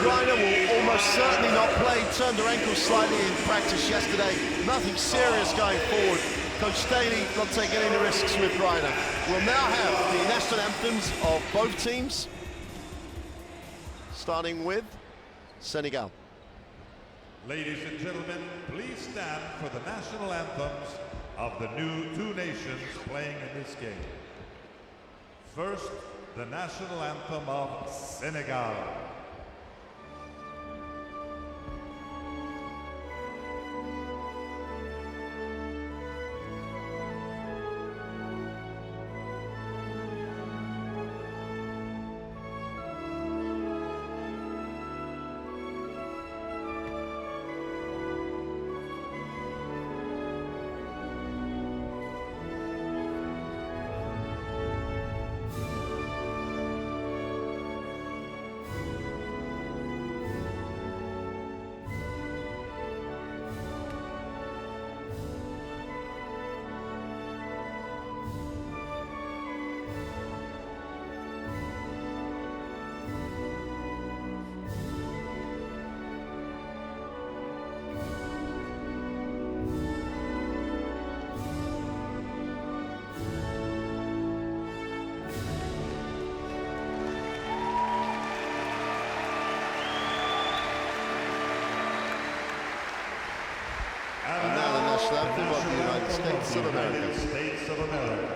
Greiner will almost certainly not play. Turned her ankle slightly in practice yesterday. Nothing serious going forward. Coach Staley not taking any risks with Greiner. We'll now have the national anthems of both teams, starting with Senegal. Ladies and gentlemen, please stand for the national anthems of the new two nations playing in this game. First, the national anthem of Senegal. And now the national anthem of the United States of America. United States of America.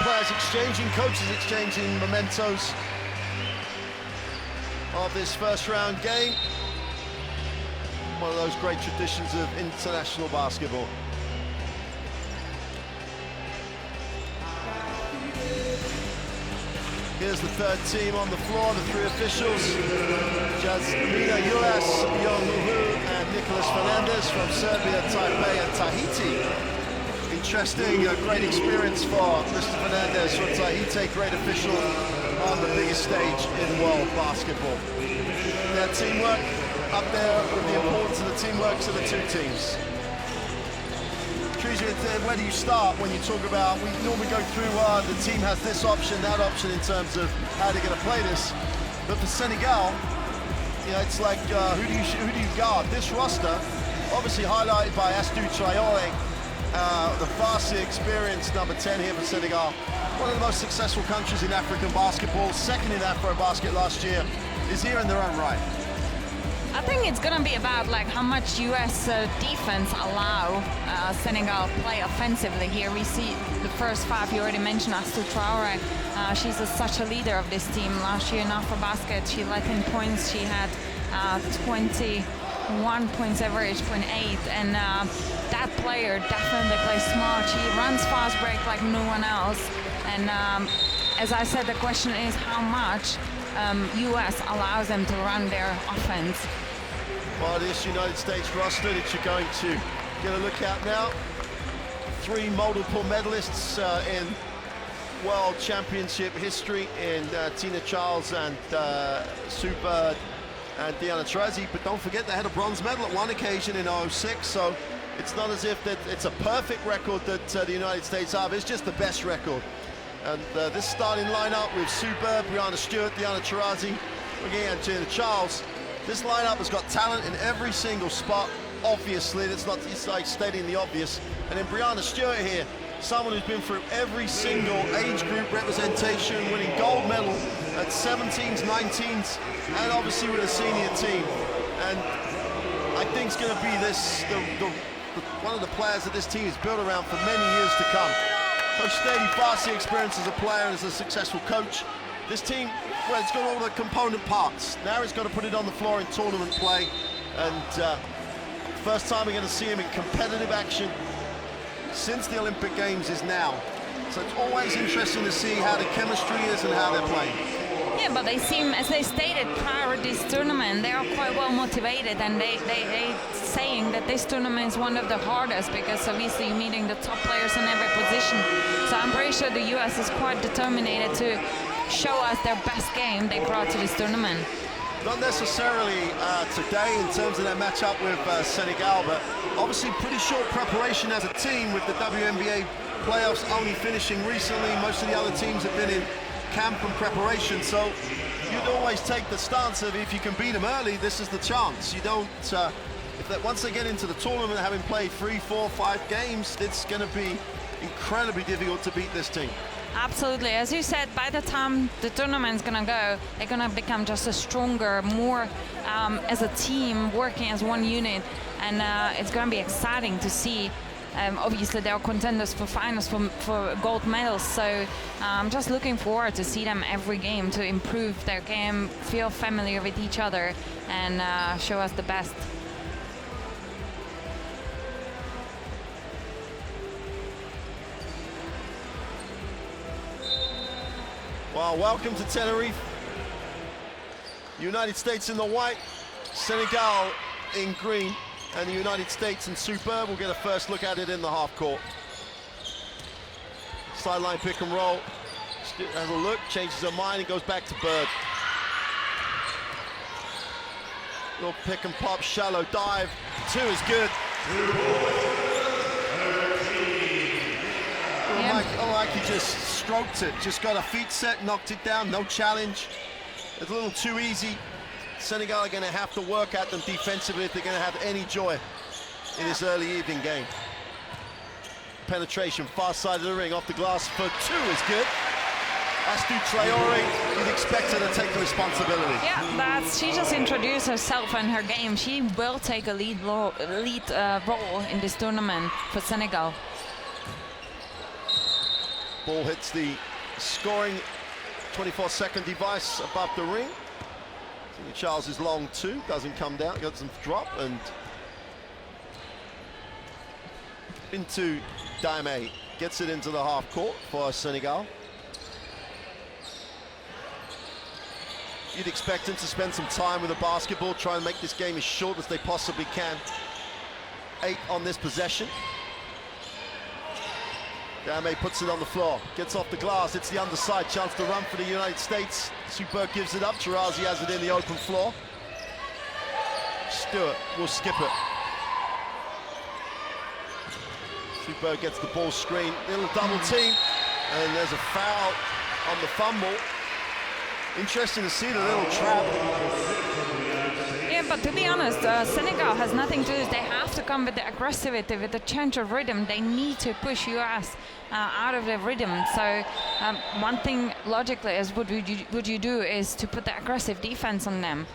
Players exchanging, coaches exchanging mementos of this first round game. One of those great traditions of international basketball. Here's the third team on the floor, the three officials. Jasmina US, Yohuhu, and Nicolas Fernandez from Serbia, Taipei, and Tahiti. Interesting, a great experience for Mr. Fernandez from Tahiti, great official on the biggest stage in world basketball. Their teamwork up there with the importance of the teamwork to the two teams. Teresa, where do you start when you talk about, we normally go through the team has this option, that option in terms of how they're going to play this, but for Senegal, you know, it's like who do you guard? This roster, obviously highlighted by Astou Traoré, the vastly experienced number 10 here for Senegal. One of the most successful countries in African basketball, second in Afro-basket last year, is here in their own right. I think it's going to be about like how much US defense allow Senegal play offensively here. We see the first five, you already mentioned Astou Traoré. She's such a leader of this team. Last year in Afro-basket, she led in points. She had 21 points average, 0.8, and that player definitely plays smart. She runs fast break like no one else. And as I said, the question is how much US allows them to run their offense. Well, this United States roster that you're going to get a look at now. Three multiple medalists in World Championship history in Tina Charles and Sue Bird and Diana Taurasi, but don't forget they had a bronze medal at one occasion in 2006, so it's not as if that it's a perfect record that the United States have, it's just the best record. And this starting lineup with Sue Bird, Brianna Stewart, Diana Taurasi, Looking at Gina Charles, this lineup has got talent in every single spot. Obviously, it's like stating the obvious. And then Brianna Stewart here, someone who's been through every single age group representation, winning gold medal at 17s, 19s, and obviously with a senior team. And I think it's going to be one of the players that this team is built around for many years to come. Coach Stady, vastly experienced as a player and as a successful coach. This team, well, it's got all the component parts. Now it's got to put it on the floor in tournament play. And first time we're going to see him in competitive action since the Olympic Games is now. So it's always interesting to see how the chemistry is and how they're playing. Yeah, but they seem, as they stated prior to this tournament, they are quite well motivated, and they saying that this tournament is one of the hardest because obviously you're meeting the top players in every position. So I'm pretty sure the US is quite determined to show us their best game they brought to this tournament. Not necessarily today in terms of their matchup with Senegal, but obviously pretty short preparation as a team with the WNBA playoffs only finishing recently. Most of the other teams have been in camp and preparation, so you'd always take the stance of if you can beat them early, this is the chance. You don't, once they get into the tournament, having played 3, 4, 5 games, it's going to be incredibly difficult to beat this team. Absolutely. As you said, by the time the tournament's going to go, they're going to become just a stronger, more as a team, working as one unit. And it's going to be exciting to see. Obviously, they are contenders for finals for gold medals. So I'm just looking forward to see them every game to improve their game, feel familiar with each other, and show us the best. Well, welcome to Tenerife. United States in the white, Senegal in green, and the United States in superb. We'll get a first look at it in the half court. Sideline pick and roll. Has a look, changes her mind, and goes back to Bird. Little pick and pop, shallow dive. 2 is good. Like he just stroked it, just got a feet set, knocked it down, no challenge. It's a little too easy. Senegal are going to have to work at them defensively if they're going to have any joy in this early evening game. Penetration, far side of the ring, off the glass for 2 is good. Astu Traore, you'd expect her to take the responsibility. Yeah, she just introduced herself and her game. She will take a lead role in this tournament for Senegal. Ball hits the scoring 24-second device above the ring. Charles is long 2, doesn't come down, got some drop, and into Daime, gets it into the half court for Senegal. You'd expect him to spend some time with the basketball, try and make this game as short as they possibly can. 8 on this possession. Daime puts it on the floor, gets off the glass, it's the underside, chance to run for the United States. Superb gives it up, Tarazi has it in the open floor. Stewart will skip it. Superb gets the ball screen, little double team, and there's a foul on the fumble. Interesting to see the little trap. Yeah, but to be honest, Senegal has nothing to do. They have to come with the aggressivity, with the change of rhythm. They need to push US out of their rhythm. So one thing logically is what would you do is to put the aggressive defense on them.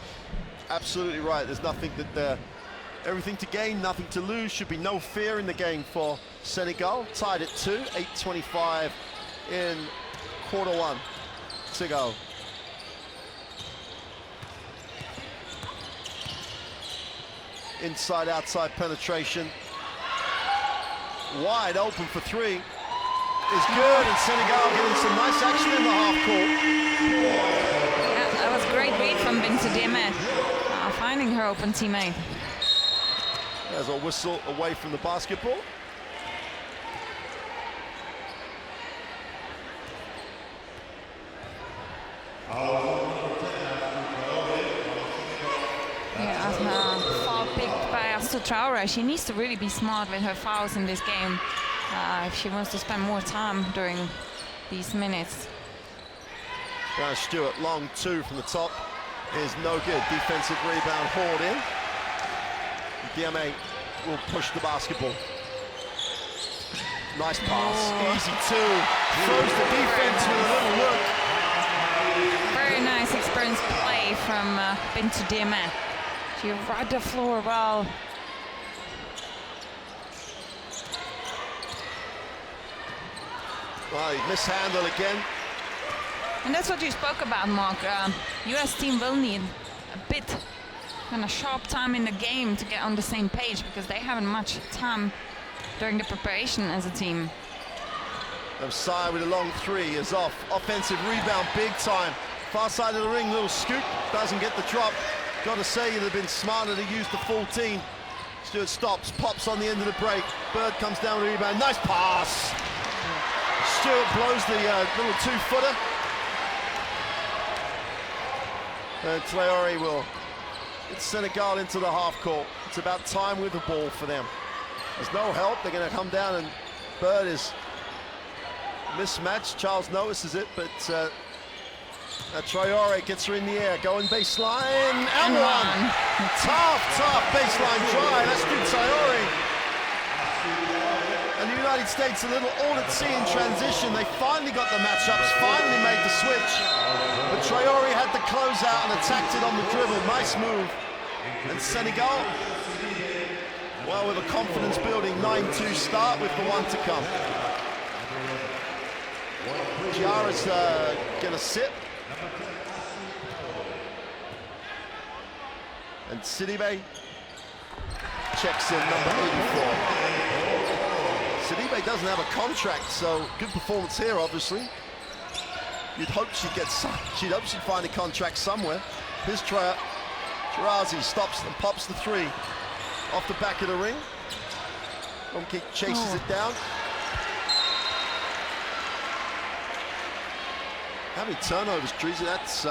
Absolutely right. There's nothing everything to gain, nothing to lose. Should be no fear in the game for Senegal. Tied at 2, 8:25 in quarter 1 to go. Inside, outside penetration. Wide open for 3 is good, and Senegal getting some nice action in the half court. Yeah, that was a great read from Bintou Diémé, finding her open teammate. There's a whistle away from the basketball. Foul picked by Astu Traore. She needs to really be smart with her fouls in this game if she wants to spend more time during these minutes. Stewart, long 2 from the top. is no good. Defensive rebound hauled in. Diame will push the basketball. Nice pass, easy two. Throws the defense with a little look. Very nice experienced play from Bintu Diame. She read the floor well. Well, he mishandled again. And that's what you spoke about, Mark. US team will need a bit kind of sharp time in the game to get on the same page because they haven't much time during the preparation as a team. Osai with a long three is off. Offensive rebound, big time. Far side of the ring, little scoop, doesn't get the drop. Got to say, you'd have been smarter to use the full team. Stewart stops, pops on the end of the break. Bird comes down with the rebound, nice pass. Stewart blows the little two-footer. And Traore will get Senegal into the half court. It's about time with the ball for them. There's no help, they're going to come down and Bird is mismatched. Charles notices it, but Traore gets her in the air, going baseline, and one. Tough baseline try, that's good Traore. And the United States a little all at sea in transition. They finally got the matchups, finally made the switch. But Traore had to close out and attacked it on the dribble. Nice move. And Senegal, well, with a confidence building 9-2 start with the one to come. Giara's gonna sit. And Sidibe checks in number 84. Sidibe doesn't have a contract, so good performance here, obviously. You'd hope she'd hope she'd find a contract somewhere. Here's Shirazi stops and pops the three off the back of the ring. Long kick chases it down. How many turnovers, Teresa? That's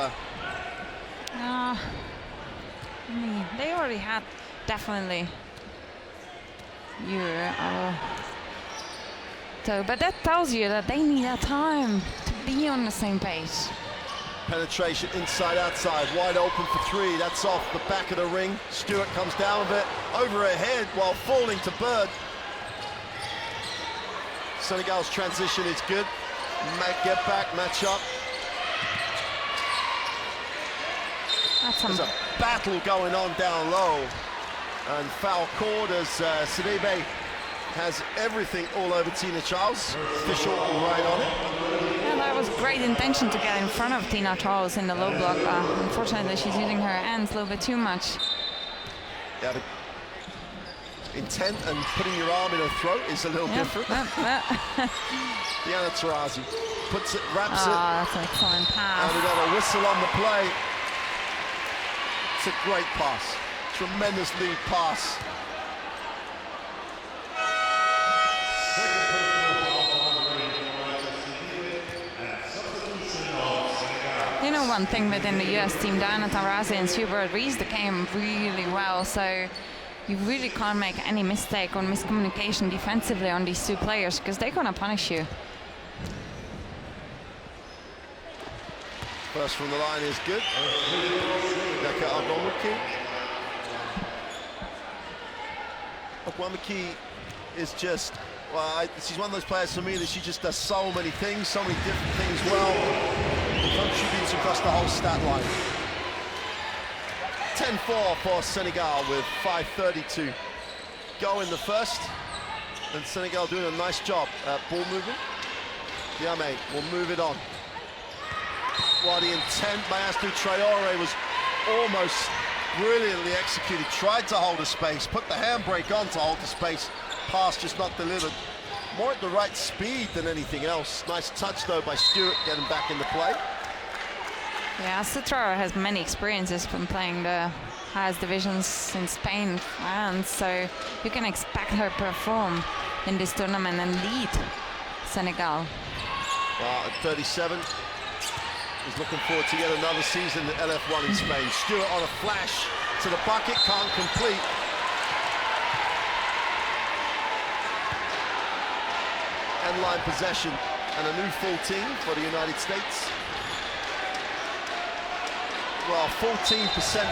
they already had definitely but that tells you that they need that time to be on the same page. Penetration inside, outside, wide open for three. That's off the back of the ring. Stewart comes down with it, over her head while falling to Bird. Senegal's transition is good. Get back, match up. There's a battle going on down low. And foul called as Sidibe has everything all over Tina Charles. Official right on it. Yeah, that was great intention to get in front of Tina Charles in the low block. Unfortunately, she's using her hands a little bit too much. Yeah, the intent and putting your arm in her throat is a little different. Diana Taurasi puts it, wraps it. That's an excellent pass. And we got a whistle on the play. It's a great pass. Tremendous lead pass. You know, one thing within the US team, Diana Taurasi and Hubert Rees, they came really well, so you really can't make any mistake or miscommunication defensively on these two players because they're gonna punish you. First from the line is good. Rebecca Ogwumike is just, well, she's one of those players for me that she just does so many things, so many different things well. Contributes across the whole stat line. 10-4 for Senegal with 5:30 to go in the first. And Senegal doing a nice job at ball movement. Diame will move it on. While the intent by Astou Traore was almost brilliantly executed. Tried to hold a space, put the handbrake on to hold the space. Pass just not delivered. More at the right speed than anything else. Nice touch though by Stewart getting back into play. Yeah, Astou Traore has many experiences from playing the highest divisions in Spain, France, so you can expect her to perform in this tournament and lead Senegal. Well, at 37, he's looking forward to yet another season at LF1 in Spain. Stewart on a flash to the bucket, can't complete. End line possession and a new full team for the United States. Well, 14%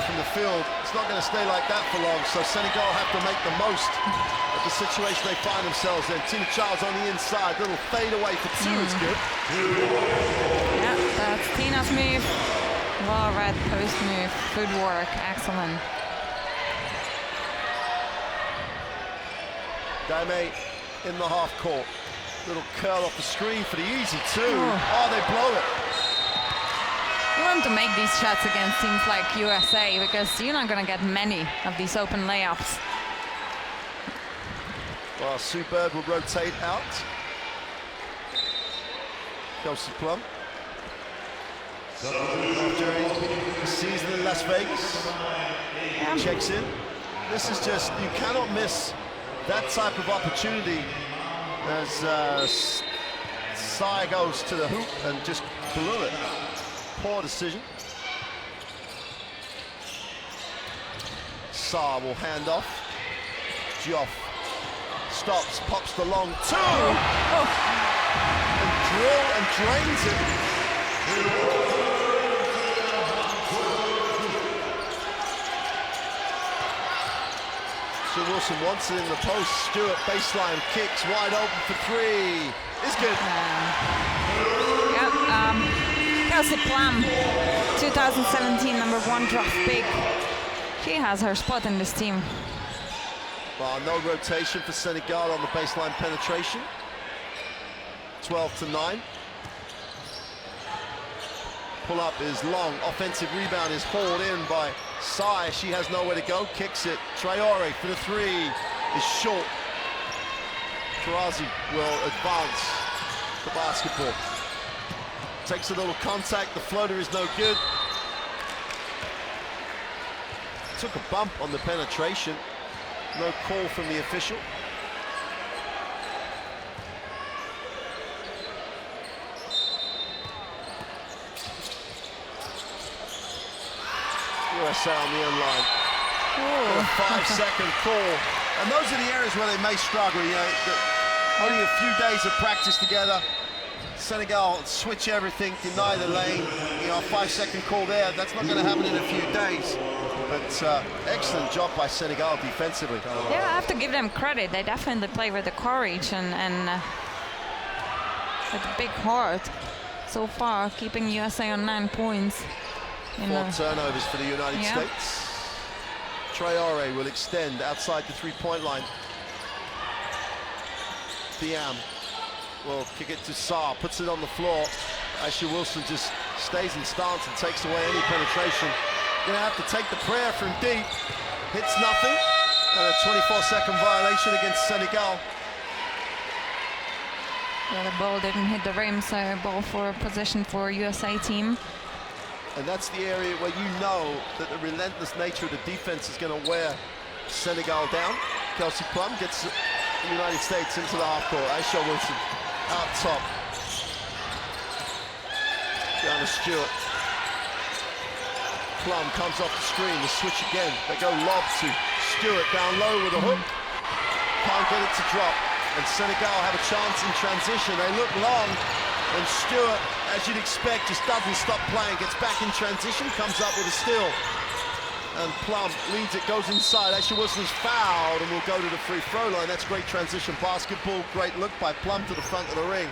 from the field. It's not going to stay like that for long, so Senegal have to make the most of the situation they find themselves in. Tina Charles on the inside, little fade away for two is good. Yeah, that's Tina's move. Well read post move, footwork, excellent. Daime in the half court. Little curl off the screen for the easy two. Oh, they blow it. You want to make these shots against teams like USA because you're not going to get many of these open layups. Well, Sue Bird will rotate out. Kelsey Plum. During the season in Las Vegas. Yeah. Checks in. This is just, you cannot miss that type of opportunity as Sai goes to the hoop and just blew it. Poor decision. Sa will hand off. Geoff stops, pops the long two, and drains it. So Wilson wants it in the post. Stewart baseline kicks wide open for three. It's good. Kelsey Plum, 2017 #1 draft pick. She has her spot in this team. Well, no rotation for Senegal on the baseline penetration. 12-9. Pull up is long. Offensive rebound is hauled in by Sai. She has nowhere to go. Kicks it. Traore for the three is short. Tarazi will advance the basketball. Takes a little contact. The floater is no good. Took a bump on the penetration. No call from the official. USA on the end line. A 5-second call. And those are the areas where they may struggle. You know, only a few days of practice together. Senegal switch everything, deny the lane. You know, a 5-second call there. That's not going to happen in a few days. But excellent job by Senegal defensively. Yeah, I have to give them credit. They definitely play with the courage and with a big heart. So far, keeping USA on 9 points. 4 turnovers for the United States. Traore will extend outside the three-point line. Thiam will kick it to Sa, puts it on the floor. Ashley Wilson just stays in stance and takes away any penetration. Gonna have to take the prayer from deep. Hits nothing. And a 24-second violation against Senegal. Yeah, the ball didn't hit the rim, so ball for possession for USA team. And that's the area where you know that the relentless nature of the defense is going to wear Senegal down. Kelsey Plum gets the United States into the half court. Aisha Wilson out top. Down to Stewart. Plum comes off the screen, the switch again. They go lob to Stewart down low with a hook. Can't get it to drop. And Senegal have a chance in transition. They look long, and Stewart, as you'd expect, just doesn't stop playing. Gets back in transition, comes up with a steal. And Plum leads it, goes inside. Ashley Wilson's fouled and will go to the free throw line. That's great transition basketball. Great look by Plum to the front of the ring.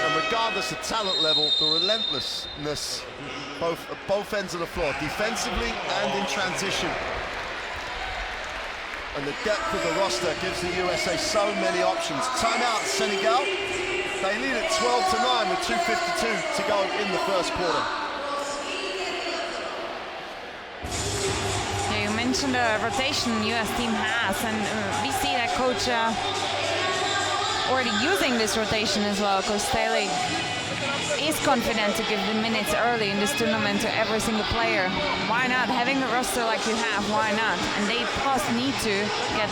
And regardless of talent level, the relentlessness at both ends of the floor, defensively and in transition. And the depth of the roster gives the USA so many options. Timeout, Senegal. They lead at 12-9 with 2:52 to go in the first quarter. Yeah, you mentioned the rotation US team has, and we see that coach already using this rotation as well, because Staley is confident to give the minutes early in this tournament to every single player. Why not? Having a roster like you have, why not? And they plus need to get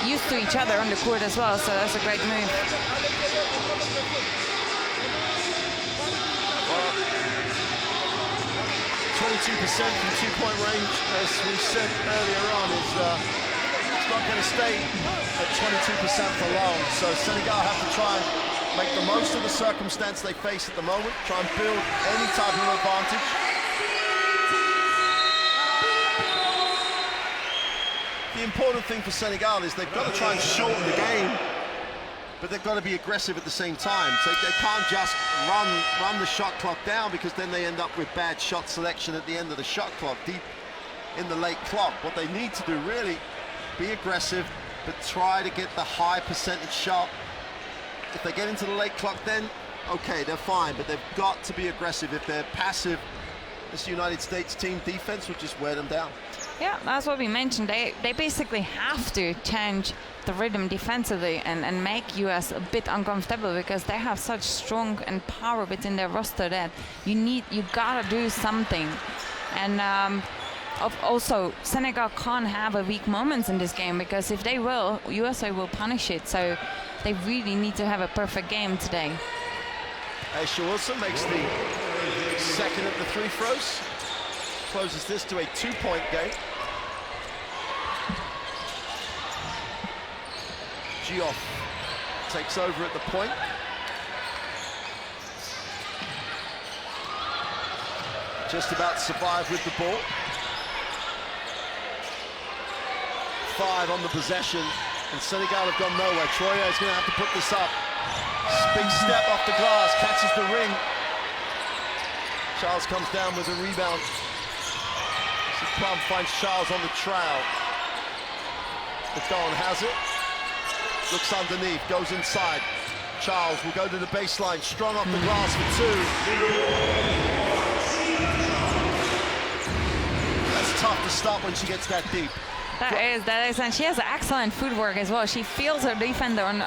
used to each other on the court as well, so that's a great move. 22% from two-point range, as we said earlier on, is it's not going to stay at 22% for long. So Senegal have to try and make the most of the circumstance they face at the moment, try and build any type of advantage. The important thing for Senegal is they've got to try and shorten the game, but they've got to be aggressive at the same time. So they can't just run the shot clock down, because then they end up with bad shot selection at the end of the shot clock, deep in the late clock. What they need to do really, be aggressive, but try to get the high percentage shot. If they get into the late clock, then okay, they're fine, but they've got to be aggressive. If they're passive, this United States team defense would just wear them down. Yeah, that's what we mentioned. They basically have to change the rhythm defensively and make US a bit uncomfortable, because they have such strong and power within their roster that you gotta do something. And also, Senegal can't have a weak moments in this game, because if they will, USA will punish it. So they really need to have a perfect game today. Aisha Wilson makes the second of the three throws. Closes this to a 2-point game. Geoff takes over at the point. Just about survived with the ball. 5 on the possession, and Senegal have gone nowhere. Troya is going to have to put this up. Big step off the glass, catches the ring. Charles comes down with a rebound. Plum finds Charles on the trail. McDonald has it. Looks underneath, goes inside. Charles will go to the baseline, strong off the glass for 2. That's tough to stop when she gets that deep. That is, and she has excellent footwork as well. She feels her defender on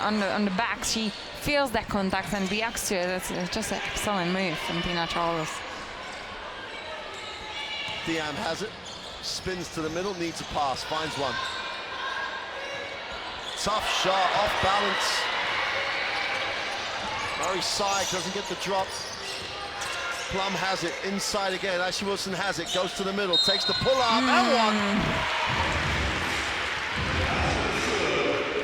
the back. She feels that contact and reacts to it. It's just an excellent move from Tina Charles. Diam has it. Spins to the middle, needs a pass, finds one. Tough shot, off balance. Murray side doesn't get the drop. Plum has it, inside again. Aisha Wilson has it, goes to the middle, takes the pull up, and one.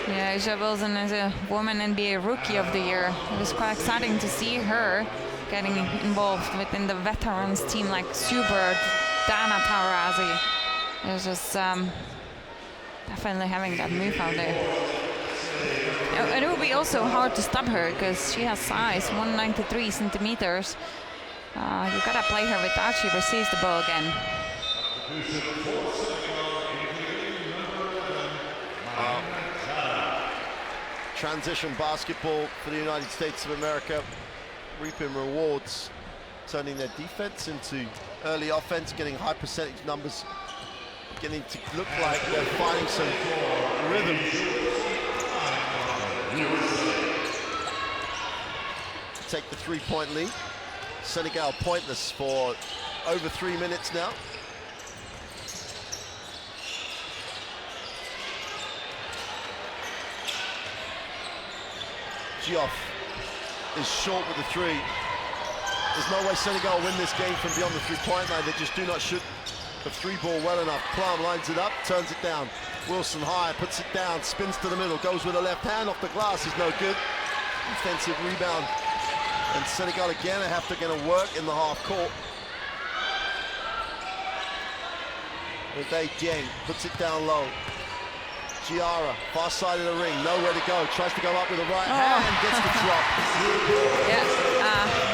Yeah, Aisha Wilson is a Women NBA Rookie of the Year. It was quite exciting to see her getting involved within the veterans team like Super, Dana Taurazi. It was just definitely having that move out there. And it will be also hard to stop her, because she has size, 193 centimeters. You gotta play her without she receives the ball again. Transition basketball for the United States of America, reaping rewards, turning their defense into early offense, getting high percentage numbers, beginning to look like they're finding some rhythm. Take the 3-point lead. Senegal pointless for over 3 minutes now. Geoff is short with the 3. There's no way Senegal win this game from beyond the 3-point line. They just do not shoot the 3 ball well enough. Plum lines it up, turns it down. Wilson high, puts it down, spins to the middle, goes with the left hand off the glass, is no good. Defensive rebound. And Senegal again have to get a work in the half court. Uday Dieng puts it down low. Giara, far side of the ring, nowhere to go. Tries to go up with the right hand, gets the drop. Yes,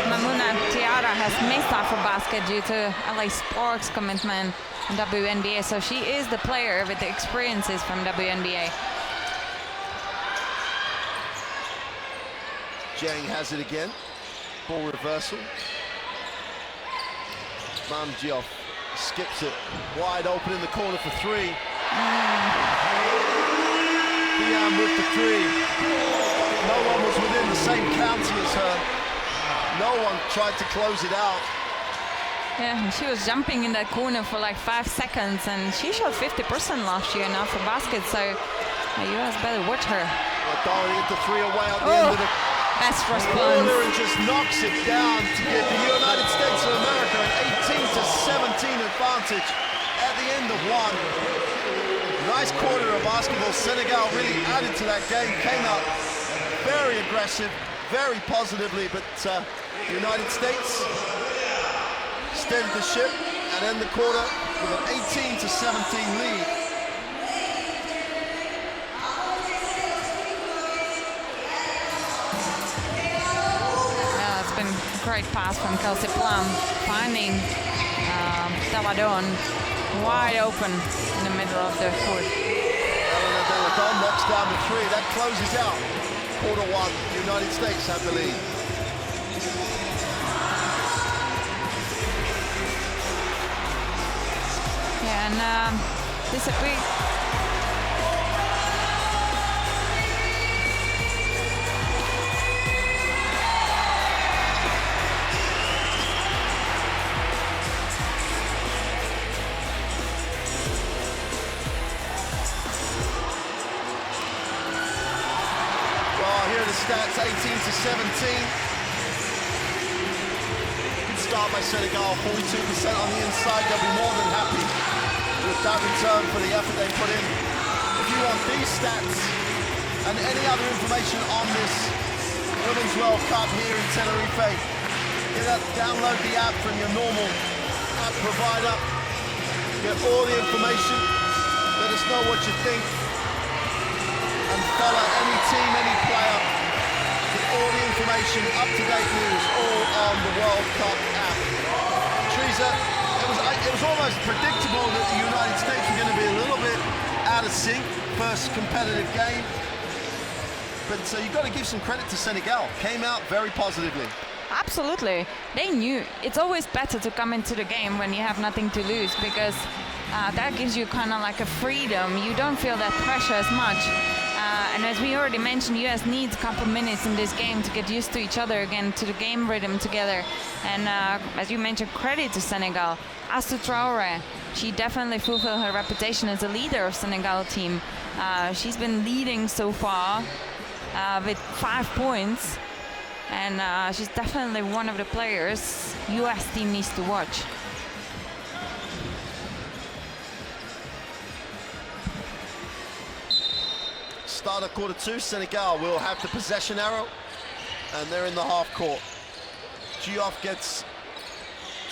Mamuna Tiara has missed off a basket due to LA Sparks commitment in WNBA, so she is the player with the experiences from WNBA. Dieng has it again. Ball reversal. Mam Geoff skips it. Wide open in the corner for 3. Diam with the 3. No one was within the same county as her. No one tried to close it out. Yeah, she was jumping in that corner for like 5 seconds, and she shot 50% last year now for baskets, so the US better watch her. Darling hit the 3 away at the end of the best response. corner and just knocks it down to give the United States of America an 18-17 advantage at the end of 1. Nice quarter of basketball. Senegal really added to that game, came out very aggressive, very positively, but the United States steadied the ship and end the quarter with an 18-17 lead. Yeah, it's been a great pass from Kelsey Plum, finding Deladon wide open in the middle of the court. Deladon knocks down the three. That closes out quarter one. The United States have the lead. Yeah, and this a big. Stats 18-17. Good start by Senegal, 42% on the inside. They'll be more than happy with that return for the effort they put in. If you want these stats and any other information on this Women's World Cup here in Tenerife, download the app from your normal app provider. Get all the information. Let us know what you think. And follow any team, any player. All the information, up-to-date news, all on the World Cup app. Teresa, it was almost predictable that the United States were going to be a little bit out of sync, first competitive game. But you've got to give some credit to Senegal. Came out very positively. Absolutely. They knew it's always better to come into the game when you have nothing to lose, because that gives you kind of like a freedom. You don't feel that pressure as much. And as we already mentioned, US needs a couple minutes in this game to get used to each other again, to the game rhythm together. And as you mentioned, credit to Senegal. Astou Traoré, she definitely fulfilled her reputation as a leader of Senegal team. She's been leading so far with 5 points. And she's definitely one of the players US team needs to watch. Start of quarter two, Senegal will have the possession arrow, and they're in the half court. Diouf gets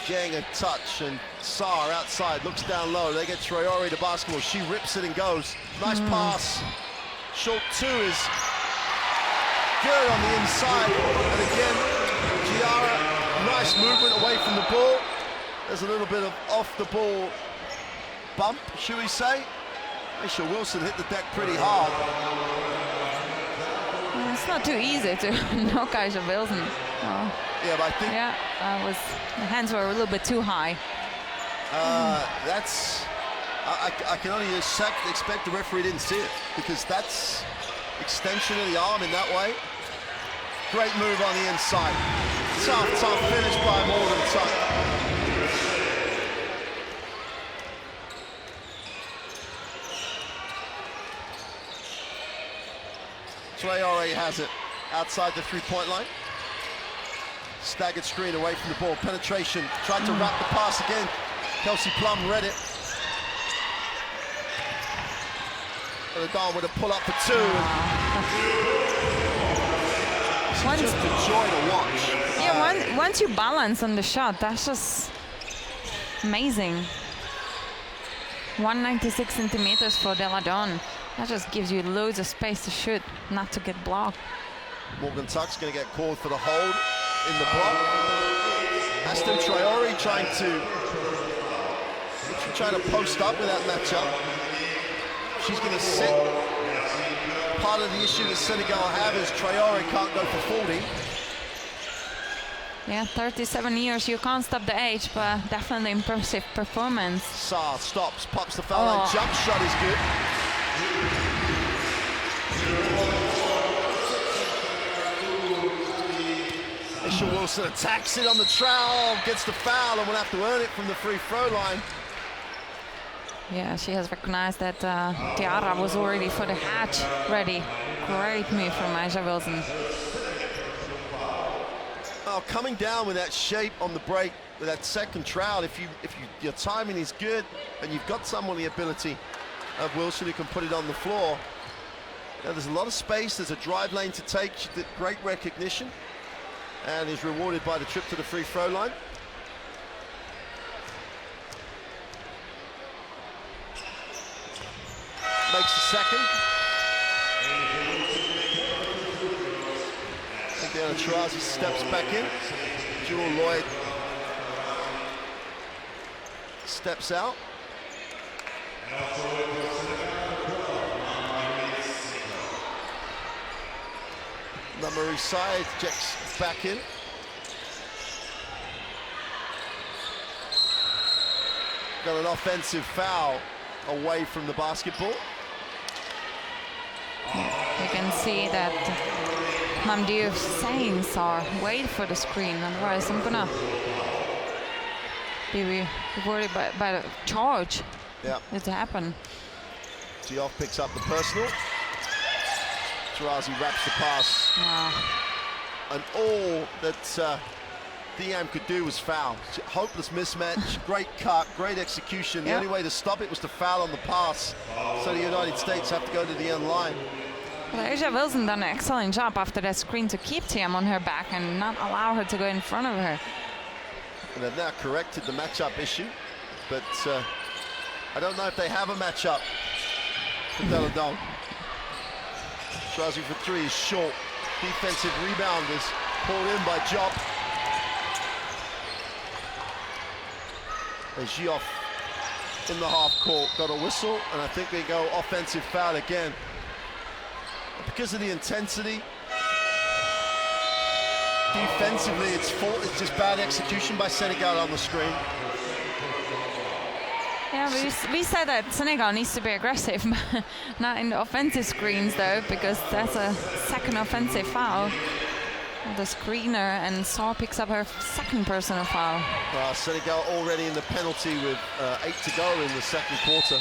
Jang a touch, and Sarr outside looks down low. They get Traoré the basketball. She rips it and goes. Nice pass. Short two is good on the inside. And again, Giara, nice movement away from the ball. There's a little bit of off the ball bump, should we say? Aisha Wilson hit the deck pretty hard. It's not too easy to knock Aisha Wilson. Oh. Yeah, but I think... Yeah, the hands were a little bit too high. That's... I can only expect the referee didn't see it, because that's extension of the arm in that way. Great move on the inside. Tough finish by Morgan Tuck. Traoré has it outside the three-point line. Staggered screen away from the ball. Penetration. Tried to wrap the pass again. Kelsey Plum read it. Deladon with a pull up for two. It's just a joy to watch. Yeah, once you balance on the shot, that's just amazing. 196 centimeters for Deladon. That just gives you loads of space to shoot, not to get blocked. Morgan Tuck's going to get called for the hold in the block. Astou Traoré trying to post up with that matchup. She's going to sit. Part of the issue that Senegal have is Traoré can't go for 40. Yeah, 37 years, you can't stop the age, but definitely impressive performance. Sarr stops, pops the foul line, jump shot is good. Aisha Wilson attacks it on the trowel, gets the foul, and will have to earn it from the free throw line. Yeah, she has recognized that Tiara was already for the hatch ready. Great move from Aisha Wilson. Oh, coming down with that shape on the break, with that second trowel, if your timing is good and you've got someone the ability of Wilson who can put it on the floor, Now, there's a lot of space, there's a drive lane to take. She did great recognition and is rewarded by the trip to the free throw line. Makes the second. I think Diana Taurasi steps back in. Jewel Lloyd steps out. Marie Syed checks back in. Got an offensive foul away from the basketball. You can see that Mamdou's saying, "Sir, wait for the screen, otherwise I'm gonna be worried by the charge." Yeah, it happened. Geoff picks up the personal. Taurasi wraps the pass. And all that Thiam could do was foul. Hopeless mismatch, great cut, great execution. The only way to stop it was to foul on the pass. So the United States have to go to the end line. Well, A'ja Wilson done an excellent job after that screen to keep Thiam on her back and not allow her to go in front of her. And they've now corrected the matchup issue, but I don't know if they have a matchup for Deladon. Taurasi for three is short. Defensive rebound is pulled in by Job. And Geoff in the half court got a whistle, and I think they go offensive foul again. Because of the intensity, defensively it's just bad execution by Senegal on the screen. Yeah, we said that Senegal needs to be aggressive, not in the offensive screens though, because that's a second offensive foul. The screener, and Saw picks up her second personal foul. Senegal already in the penalty with 8 to go in the second quarter.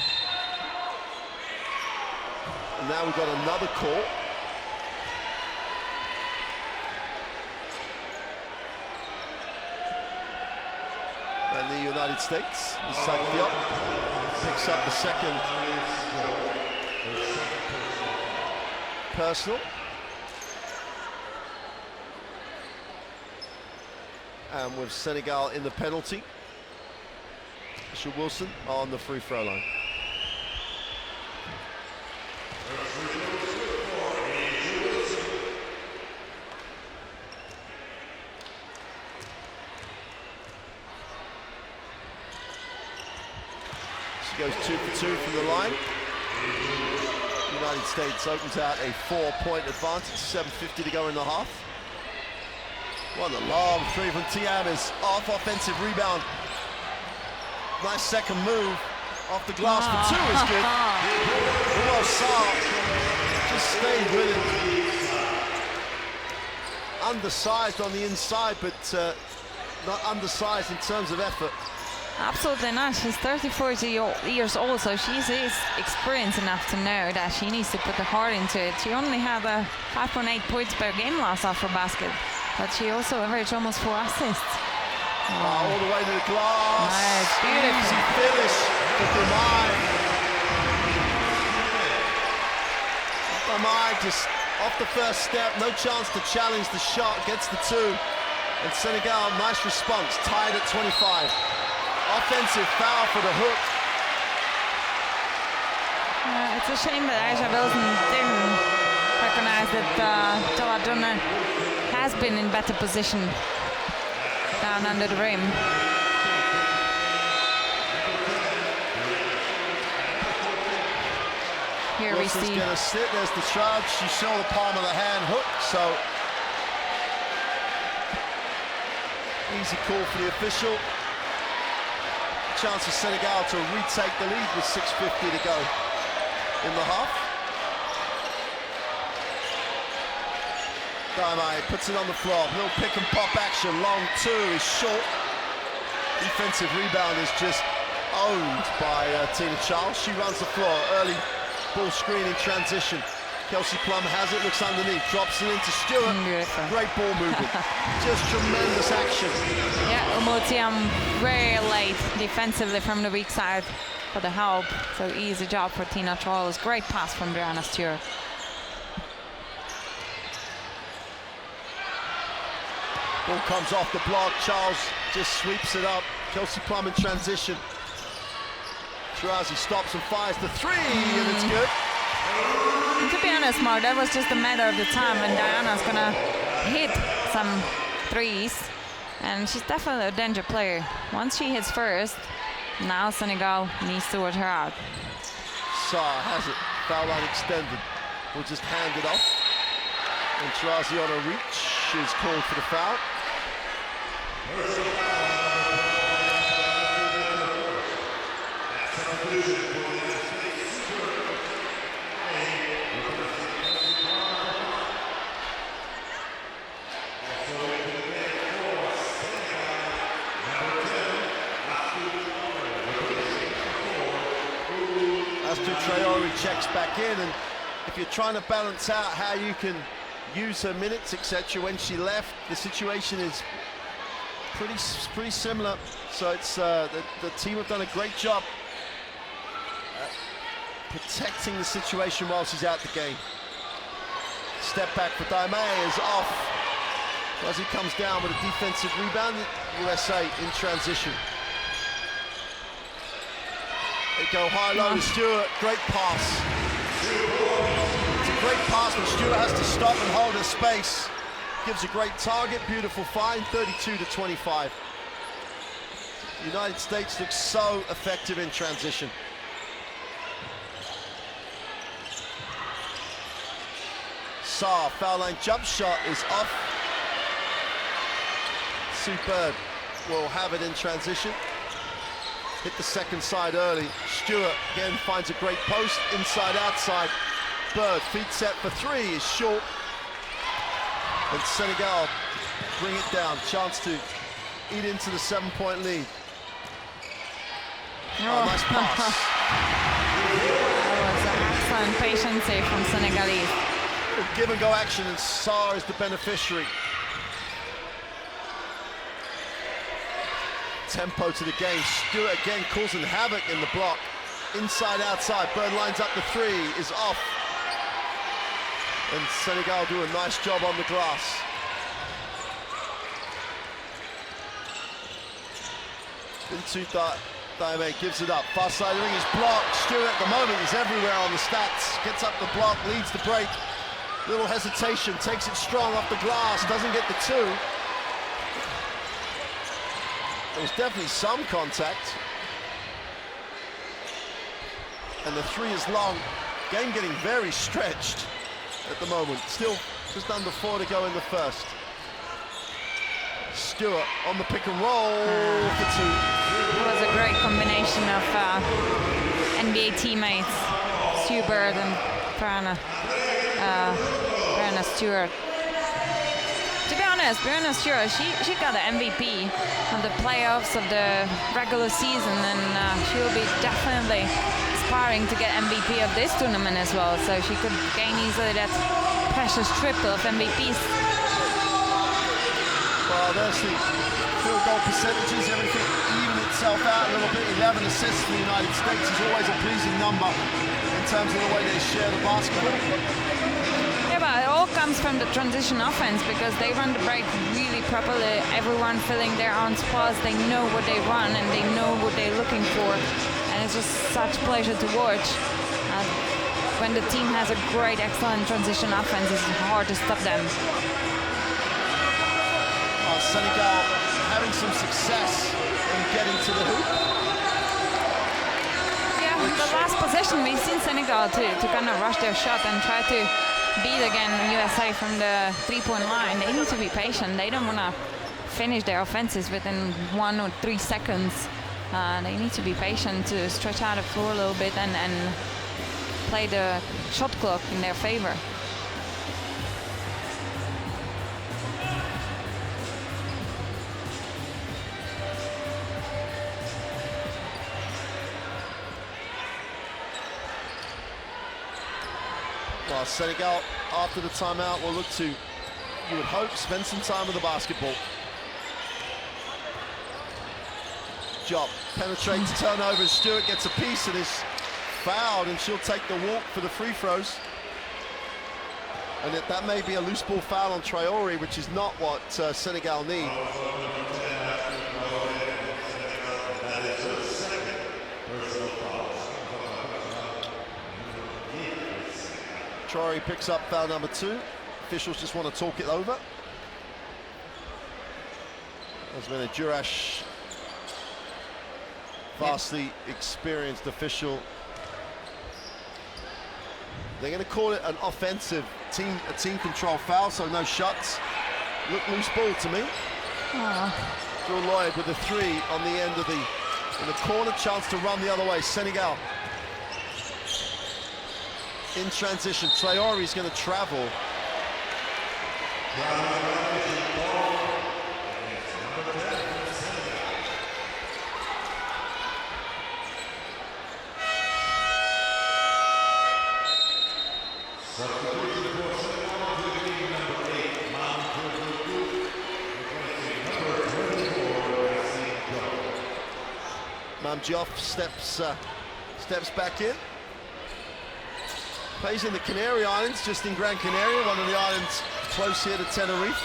And now we've got another call. And the United States, Isaac Diop, picks up the second personal. And with Senegal in the penalty, A'ja Wilson on the free throw line. She goes 2 for 2 from the line. The United States opens out a 4-point advantage, 7:50 to go in the half. What a long three from Thiam is off, offensive rebound. Nice second move off the glass for two is good. Well, Saar just stayed with it. Undersized on the inside, but not undersized in terms of effort. Absolutely not. She's 34 years old, so she is experienced enough to know that she needs to put the heart into it. She only had 5.8 points per game last off her basket. But she also averaged almost 4 assists. All the way to the glass. Nice, beautiful. Easy finish for Damai. Damai just off the first step, no chance to challenge the shot, gets the two. And Senegal, nice response, tied at 25. Offensive foul for the hook. It's a shame that A'ja Wilson didn't recognize that Deladon has been in better position down under the rim. Here Wilson's we see. Gonna sit, there's the charge. She saw the palm of the hand hook, so easy call for the official. Chance for Senegal to retake the lead with 6:50 to go in the half. Damai puts it on the floor, little pick and pop action, long two is short. Defensive rebound is just owned by Tina Charles. She runs the floor, early ball screen in transition. Kelsey Plum has it, looks underneath, drops it into Stewart. Beautiful. Great ball movement, just tremendous action. Yeah, Thiam very late defensively from the weak side for the help. So easy job for Tina Charles. Great pass from Brianna Stewart. Ball comes off the block. Charles just sweeps it up. Kelsey Plum in transition. Shirazi stops and fires the three, and it's good. To be honest, Mark, that was just a matter of the time when Diana's gonna hit some threes, and she's definitely a danger player. Once she hits first, now Senegal needs to watch her out. Sarr has it, foul line extended. We'll just hand it off. And Shirazi on a reach is called for the foul. Traore checks back in, and if you're trying to balance out how you can use her minutes, etc., when she left, the situation is pretty similar. So it's the team have done a great job protecting the situation while she's out the game. Step back for Daime is off as he comes down with a defensive rebound. USA in transition. They go high-low to Stewart, great pass. It's a great pass when Stewart has to stop and hold her space. Gives a great target, beautiful find, 32-25. The United States looks so effective in transition. Sarr, foul line jump shot is off. Sue Bird will have it in transition. Hit the second side early. Stewart again finds a great post, inside, outside. Bird, feet set for three, is short. And Senegal bring it down. Chance to eat into the 7-point lead. Oh, nice pass. That was an excellent patience here from Senegalese. Give and go action, and Sarr is the beneficiary. Tempo to the game. Stewart again causing havoc in the block. Inside, outside. Bird lines up the three, is off. And Senegal do a nice job on the glass. Into Daime gives it up. Far side of the ring is blocked. Stewart at the moment is everywhere on the stats. Gets up the block, leads the break. Little hesitation, takes it strong off the glass, doesn't get the two. There was definitely some contact. And the three is long. Game getting very stretched at the moment. Still just under 4 to go in the first. Stewart on the pick and roll for two. It was a great combination of NBA teammates, Sue Bird and Brianna Stewart. To be honest, Brianna Stewart, she got the MVP of the playoffs of the regular season, and she will be definitely aspiring to get MVP of this tournament as well, so she could gain easily that precious triple of MVPs. Well, there's the field goal percentages, everything even itself out a little bit. 11 assists for the United States is always a pleasing number in terms of the way they share the basketball. Yeah, but it all comes from the transition offense, because they run the break really properly. Everyone filling their own spots. They know what they run and they know what they're looking for. And it's just such pleasure to watch. When the team has a great, excellent transition offense, it's hard to stop them. Senegal having some success in getting to the hoop. Yeah, the last possession we've seen Senegal to kind of rush their shot and try to beat again USA from the three-point line. They need to be patient. They don't want to finish their offenses within 1 or 3 seconds. They need to be patient to stretch out the floor a little bit and play the shot clock in their favor. Well, Senegal, after the timeout, will look to, you would hope, spend some time with the basketball. Job penetrates, turnover, and Stewart gets a piece and is fouled, and she'll take the walk for the free throws. And that may be a loose ball foul on Traore, which is not what Senegal need. Traore picks up foul number 2. Officials just want to talk it over. There's been a Jurash, vastly experienced official. They're going to call it an offensive team control foul, so no shots. Look, loose ball to me. Drew Lloyd with the 3 on the end of in the corner, chance to run the other way. Senegal in transition. Traore is going to travel. Mamdioff steps back in. Plays in the Canary Islands, just in Gran Canaria, one of the islands close here to Tenerife.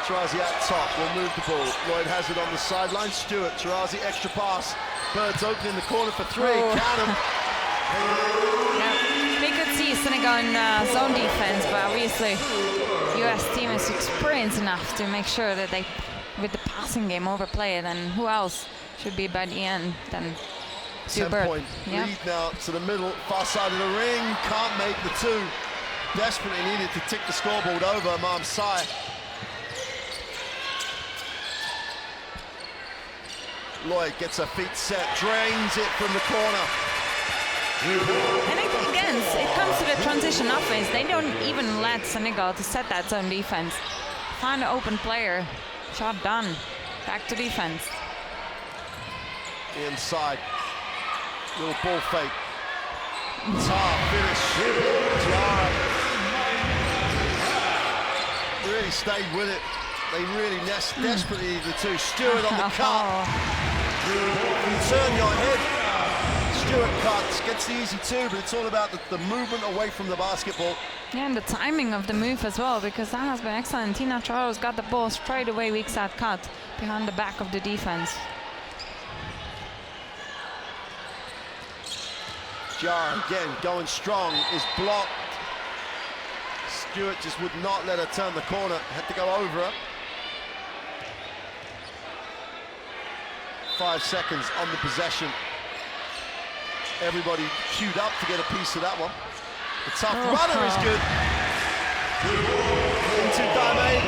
Tarazi at top, will move the ball. Lloyd has it on the sideline. Stewart, Tarazi, extra pass. Birds open in the corner for 3. Count him. Yeah, we could see Senegal in zone defense, but obviously US team is experienced enough to make sure that they, with the passing game, overplay it. And who else should be by the end than 10-point lead now to the middle, far side of the ring, can't make the 2. Desperately needed to tick the scoreboard over. Mam Sai. Lloyd gets her feet set, drains it from the corner. And again, it comes to the transition offense. They don't even let Senegal to set that zone defense. Find an open player, shot done, back to defense. Inside, little ball fake. Tar finish. Really stayed with it. They really desperately needed the 2. Stewart on the cut. You turn your head. Stewart cuts, gets the easy 2, but it's all about the movement away from the basketball. Yeah, and the timing of the move as well, because that has been excellent. Tina Traore's got the ball straight away, weak side cut, behind the back of the defense. Jar again going strong, is blocked. Stewart just would not let her turn the corner, had to go over her. 5 seconds on the possession. Everybody queued up to get a piece of that one. The tough runner is good. Into Dame.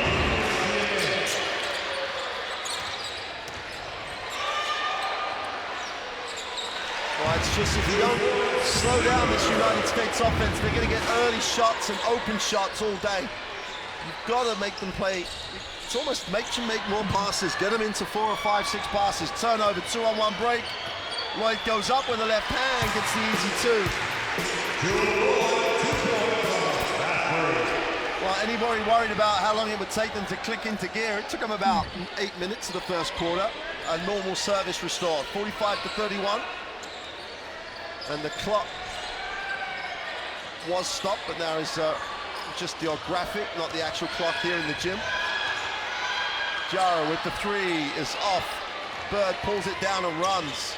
Well, it's just if you don't slow down this United States offense, they're going to get early shots and open shots all day. You've got to make them play. It's almost make them make more passes. Get them into 4 or 5, 6 passes. Turnover, 2-on-1 break. Lloyd goes up with the left hand, gets the easy 2. Well, anybody worried about how long it would take them to click into gear? It took them about 8 minutes of the first quarter. A normal service restored, 45-31. And the clock was stopped, but now is just the graphic, not the actual clock here in the gym. Jara with the 3 is off. Bird pulls it down and runs.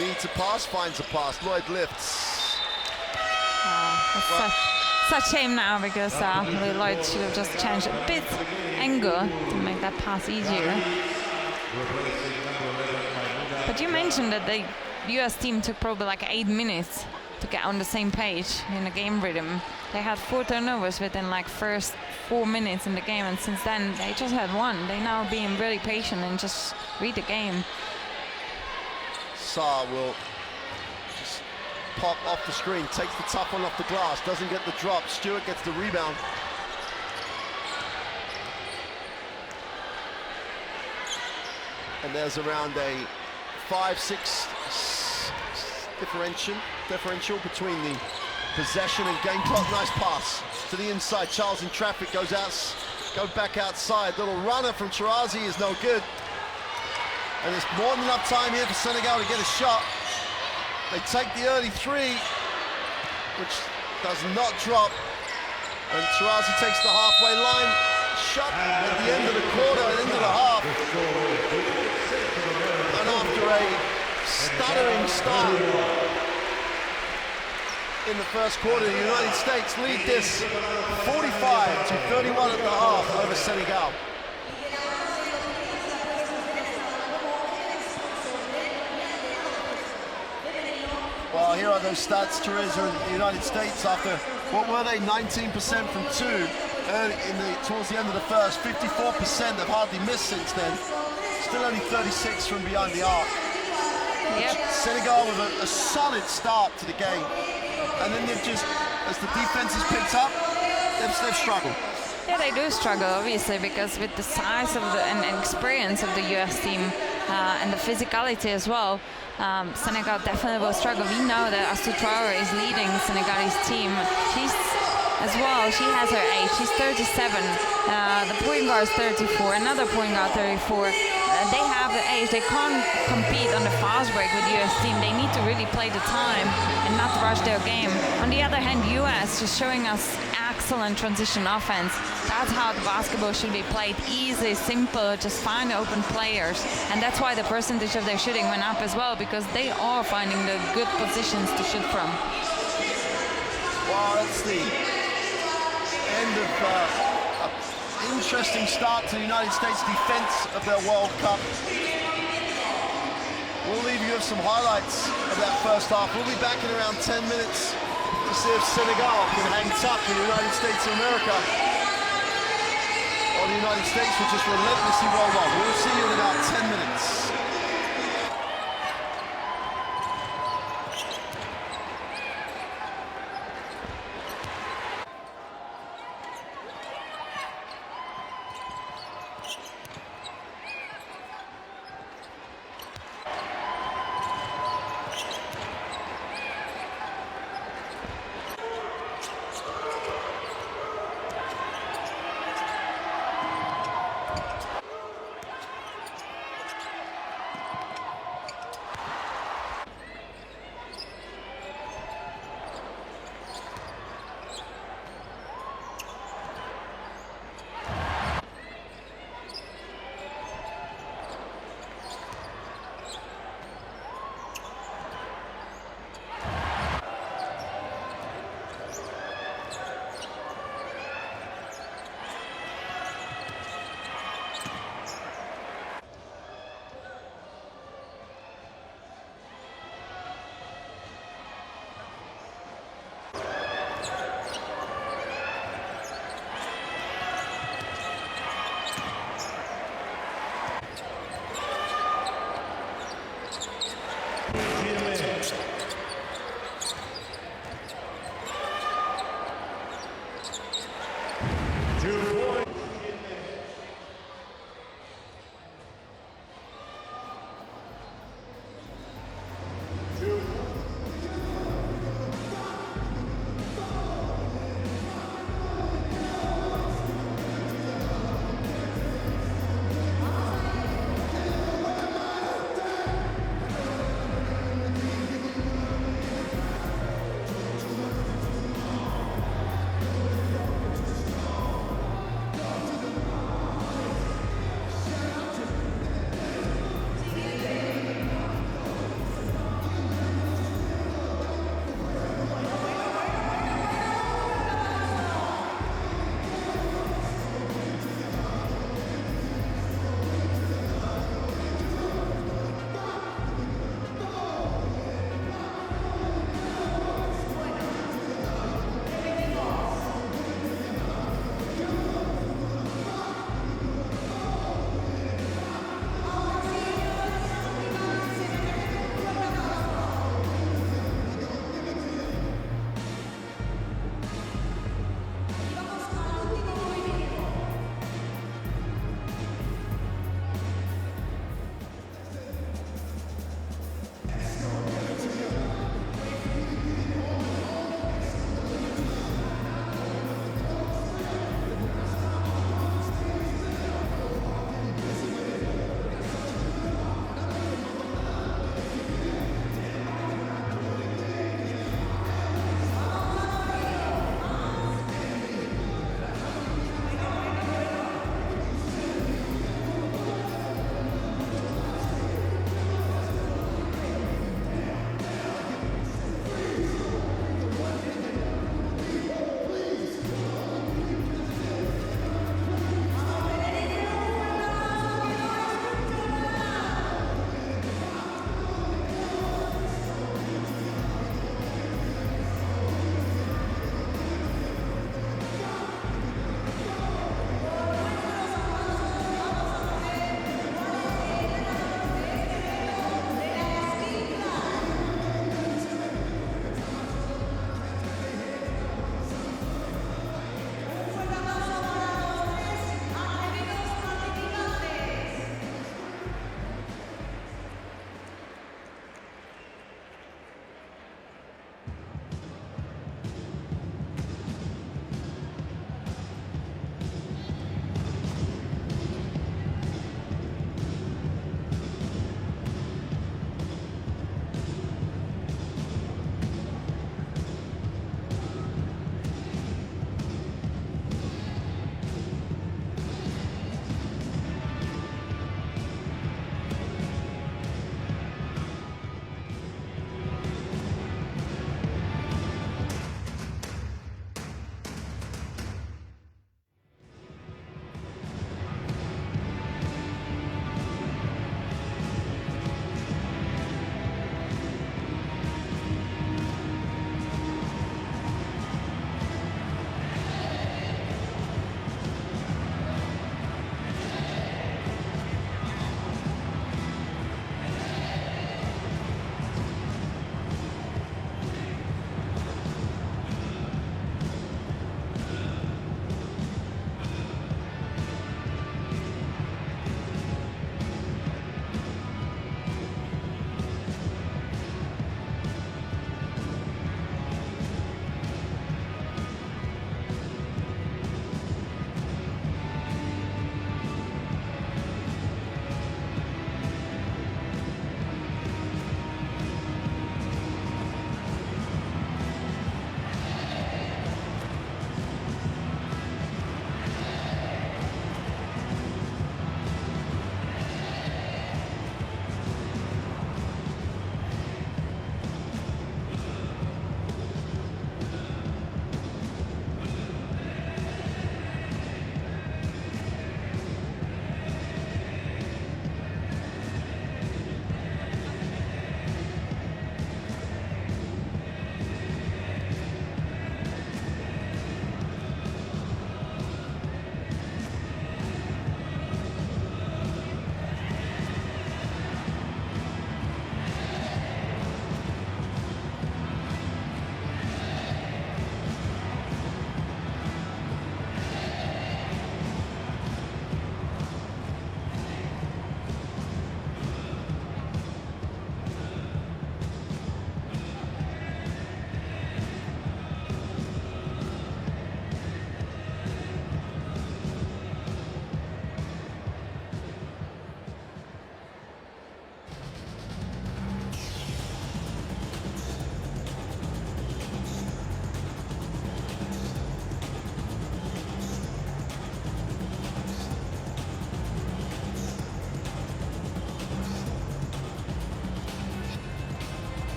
Needs a pass, finds a pass. Lloyd lifts. Such shame now, because Lloyd should have just changed a bit angle to make that pass easier. But you mentioned that the US team took probably like 8 minutes to get on the same page in the game rhythm. They had 4 turnovers within like first 4 minutes in the game, and since then they just had 1. They now being really patient and just read the game. Saar will just pop off the screen, takes the tough one off the glass, doesn't get the drop. Stewart gets the rebound. And there's around a 5-6 differential between the possession and game clock. Nice pass to the inside. Charles in traffic, goes back outside. Little runner from Tarazi is no good. And there's more than enough time here for Senegal to get a shot. They take the early three, which does not drop. And Taurasi takes the halfway line shot at the end of the quarter, at the end of the half. And after a stuttering start in the first quarter, the United States lead this 45-31 at the half over Senegal. Well, here are those stats, Teresa, in the United States after, what were they, 19% from two towards the end of the first. 54% have hardly missed since then. Still only 36 from behind the arc. Yep. Senegal with a solid start to the game. And then they've just, as the defense has picked up, they've struggled. Yeah, they do struggle, obviously, because with the size of and experience of the US team and the physicality as well, Senegal definitely will struggle. We know that Astou Traoré is leading Senegalese team. She's as well, she has her age, she's 37. The point guard is 34, another point guard 34. They have the age, they can't compete on the fast break with US team. They need to really play the time and not rush their game. On the other hand, US just showing us excellent transition offense. That's how the basketball should be played. Easy, simple, just find open players. And that's why the percentage of their shooting went up as well, because they are finding the good positions to shoot from. Wow, that's the end of an interesting start to the United States defense of their World Cup. We'll leave you with some highlights of that first half. We'll be back in around 10 minutes to see if Senegal can hang tough with the United States of America, or the United States will just relentlessly roll on. We'll see you in about 10 minutes.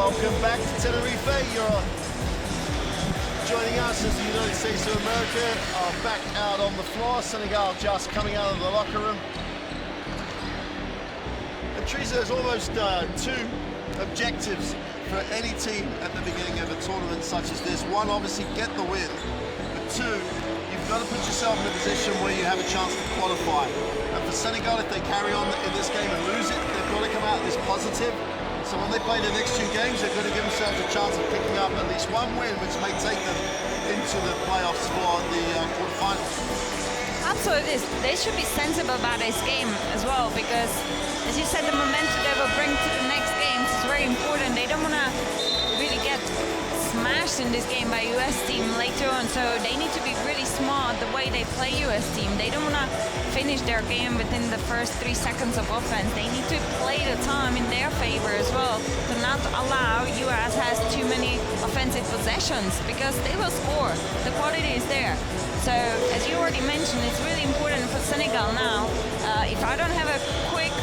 welcome back to Tenerife. You're joining us as the United States of America are back out on the floor. Senegal just coming out of the locker room. And Teresa, there's almost two objectives for any team at the beginning of a tournament such as this. One, obviously get the win, but two, you've got to put yourself in a position where you have a chance to qualify. And for Senegal, if they carry on in this game and lose it, they've got to come out of this positive. So when they play the next two games, they're going to give themselves a chance of picking up at least one win, which may take them into the playoffs for the quarterfinals. Absolutely, they should be sensible about this game as well, because as you said, the momentum they will bring to the next games is very important. They don't want to really get smashed in this game by US team later on, so they need to be really smart the way they play US team. They don't want to finish their game within the first 3 seconds of offense. They need to play the time in their favor as well, to not allow US has too many offensive possessions, because they will score. The quality is there. So as you already mentioned, it's really important for Senegal now. If I don't have a quick,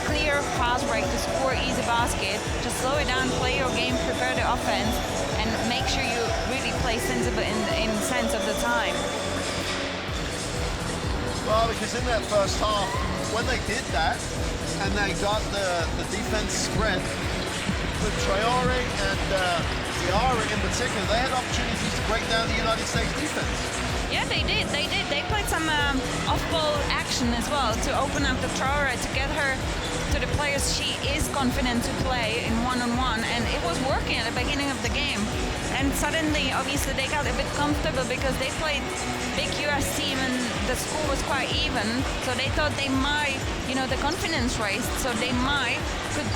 clear fast break to score easy basket, just slow it down, play your game, prepare the offense, and make sure you really play sensible in sense of the time. Well, because in that first half, when they did that, and they got the defense spread, with Traore and Diarra in particular, they had opportunities to break down the United States defense. Yeah, they did. They played some off-ball action as well to open up the Traore, to get her to the players she is confident to play in one-on-one, and it was working at the beginning of the game. And suddenly, obviously, they got a bit comfortable because they played big US team and the score was quite even. So they thought they might, the confidence raised, so they could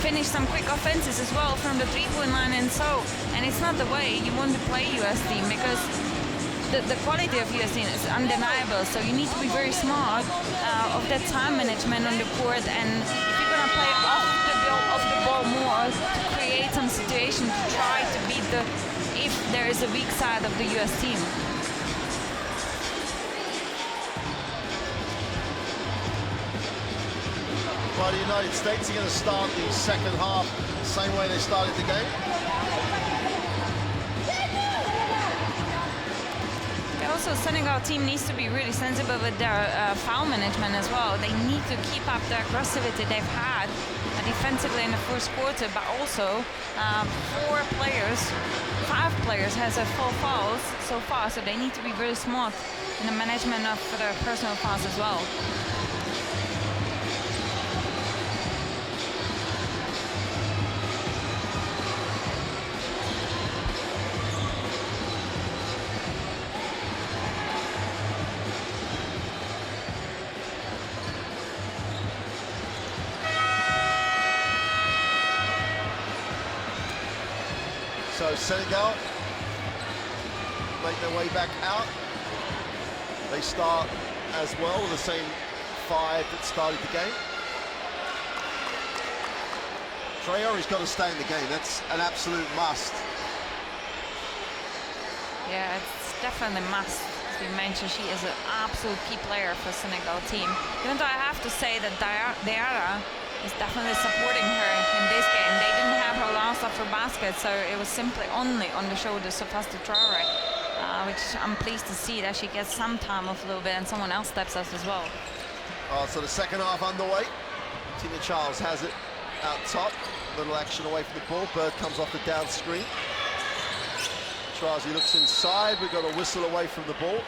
finish some quick offenses as well from the three-point line and so. And it's not the way you want to play US team, because the quality of US team is undeniable. So you need to be very smart of that time management on the court, and if you're gonna play off the ball more to create some situation to try to beat if there is a weak side of the US team. Well, the United States are going to start the second half the same way they started the game. Also, Senegal team needs to be really sensible with their foul management as well. They need to keep up the aggressivity they've had defensively in the first quarter, but also 5 players has a 4 fouls so far, so they need to be very smart in the management of their personal fouls as well. So Senegal make their way back out. They start as well with the same 5 that started the game. Traore's got to stay in the game. That's an absolute must. Yeah, it's definitely a must. As we mentioned, she is an absolute key player for Senegal team. Even though I have to say that Diarra is definitely supporting her in this game. They didn't have her last off her basket, so it was simply only on the shoulders of Traore, which I'm pleased to see that she gets some time off a little bit and someone else steps up as well. So the second half underway. Tina Charles has it out top. Little action away from the ball. Bird comes off the down screen. Traore looks inside. We've got a whistle away from the ball.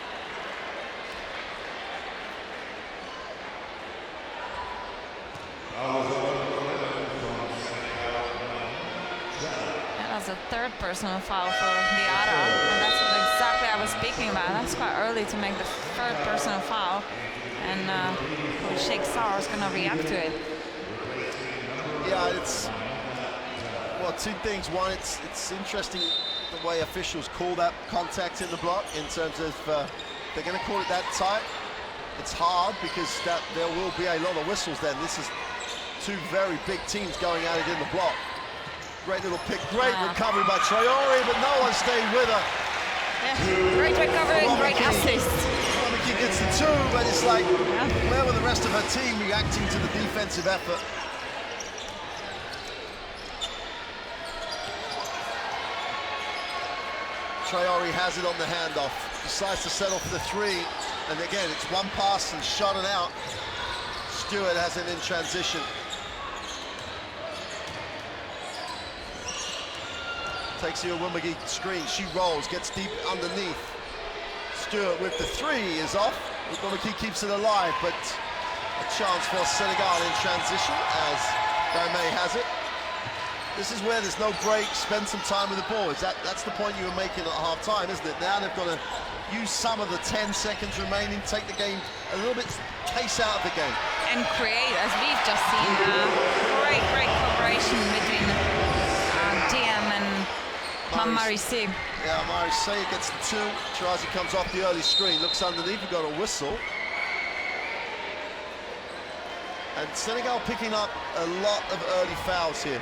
That's a 3rd personal foul for Diarra, and that's what exactly I was speaking about. That's quite early to make the 3rd personal foul, and Coach Sheikh Sarr is going to react to it. Yeah, it's, well, 2 things. One, it's interesting the way officials call that contact in the block, in terms of they're going to call it that tight. It's hard because there will be a lot of whistles then. This is 2 very big teams going at it in the block. Great little pick, great recovery by Traore, but no one stayed with her. Yeah, great recovery, great assist. She gets the 2, but it's like, where were the rest of her team reacting to the defensive effort? Traore has it on the handoff. Decides to settle for the three. And again, it's one pass and shot and out. Stewart has it in transition. Takes the Owumagi screen. She rolls, gets deep underneath. Stewart with the three is off. Owumagi keeps it alive, but a chance for Senegal in transition as Daimé has it. This is where there's no break, spend some time with the ball. That's the point you were making at half-time, isn't it? Now they've got to use some of the 10 seconds remaining, take the game a little bit, pace out of the game. And create, as we've just seen, great cooperation between DM and Marisé. Yeah, Marisé gets the two. Tarazi comes off the early screen, looks underneath, we got a whistle. And Senegal picking up a lot of early fouls here.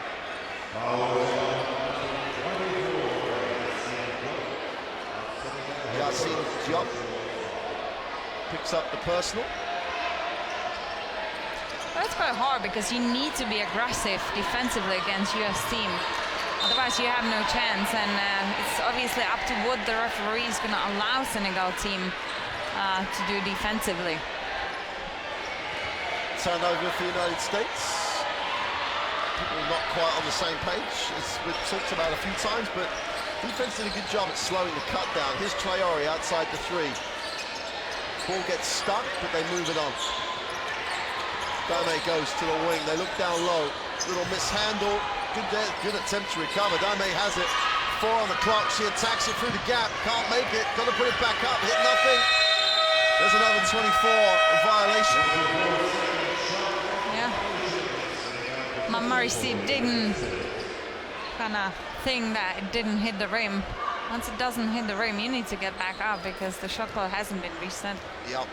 Yassine Diop picks up the personal. That's quite hard because you need to be aggressive defensively against US team. Otherwise you have no chance, and it's obviously up to what the referee is going to allow Senegal team to do defensively. Turnover for the United States. People not quite on the same page, as we've talked about a few times, but defense did a good job at slowing the cut down. Here's Traore outside the three. Ball gets stuck, but they move it on. Daimé goes to the wing, they look down low. Little mishandle, good attempt to recover. Daimé has it, 4 on the clock, she attacks it through the gap, can't make it, got to put it back up, hit nothing. There's another 24 violation. Yeah. Marisé didn't kind of think that it didn't hit the rim. Once it doesn't hit the rim, you need to get back up because the shot clock hasn't been reset. Yep.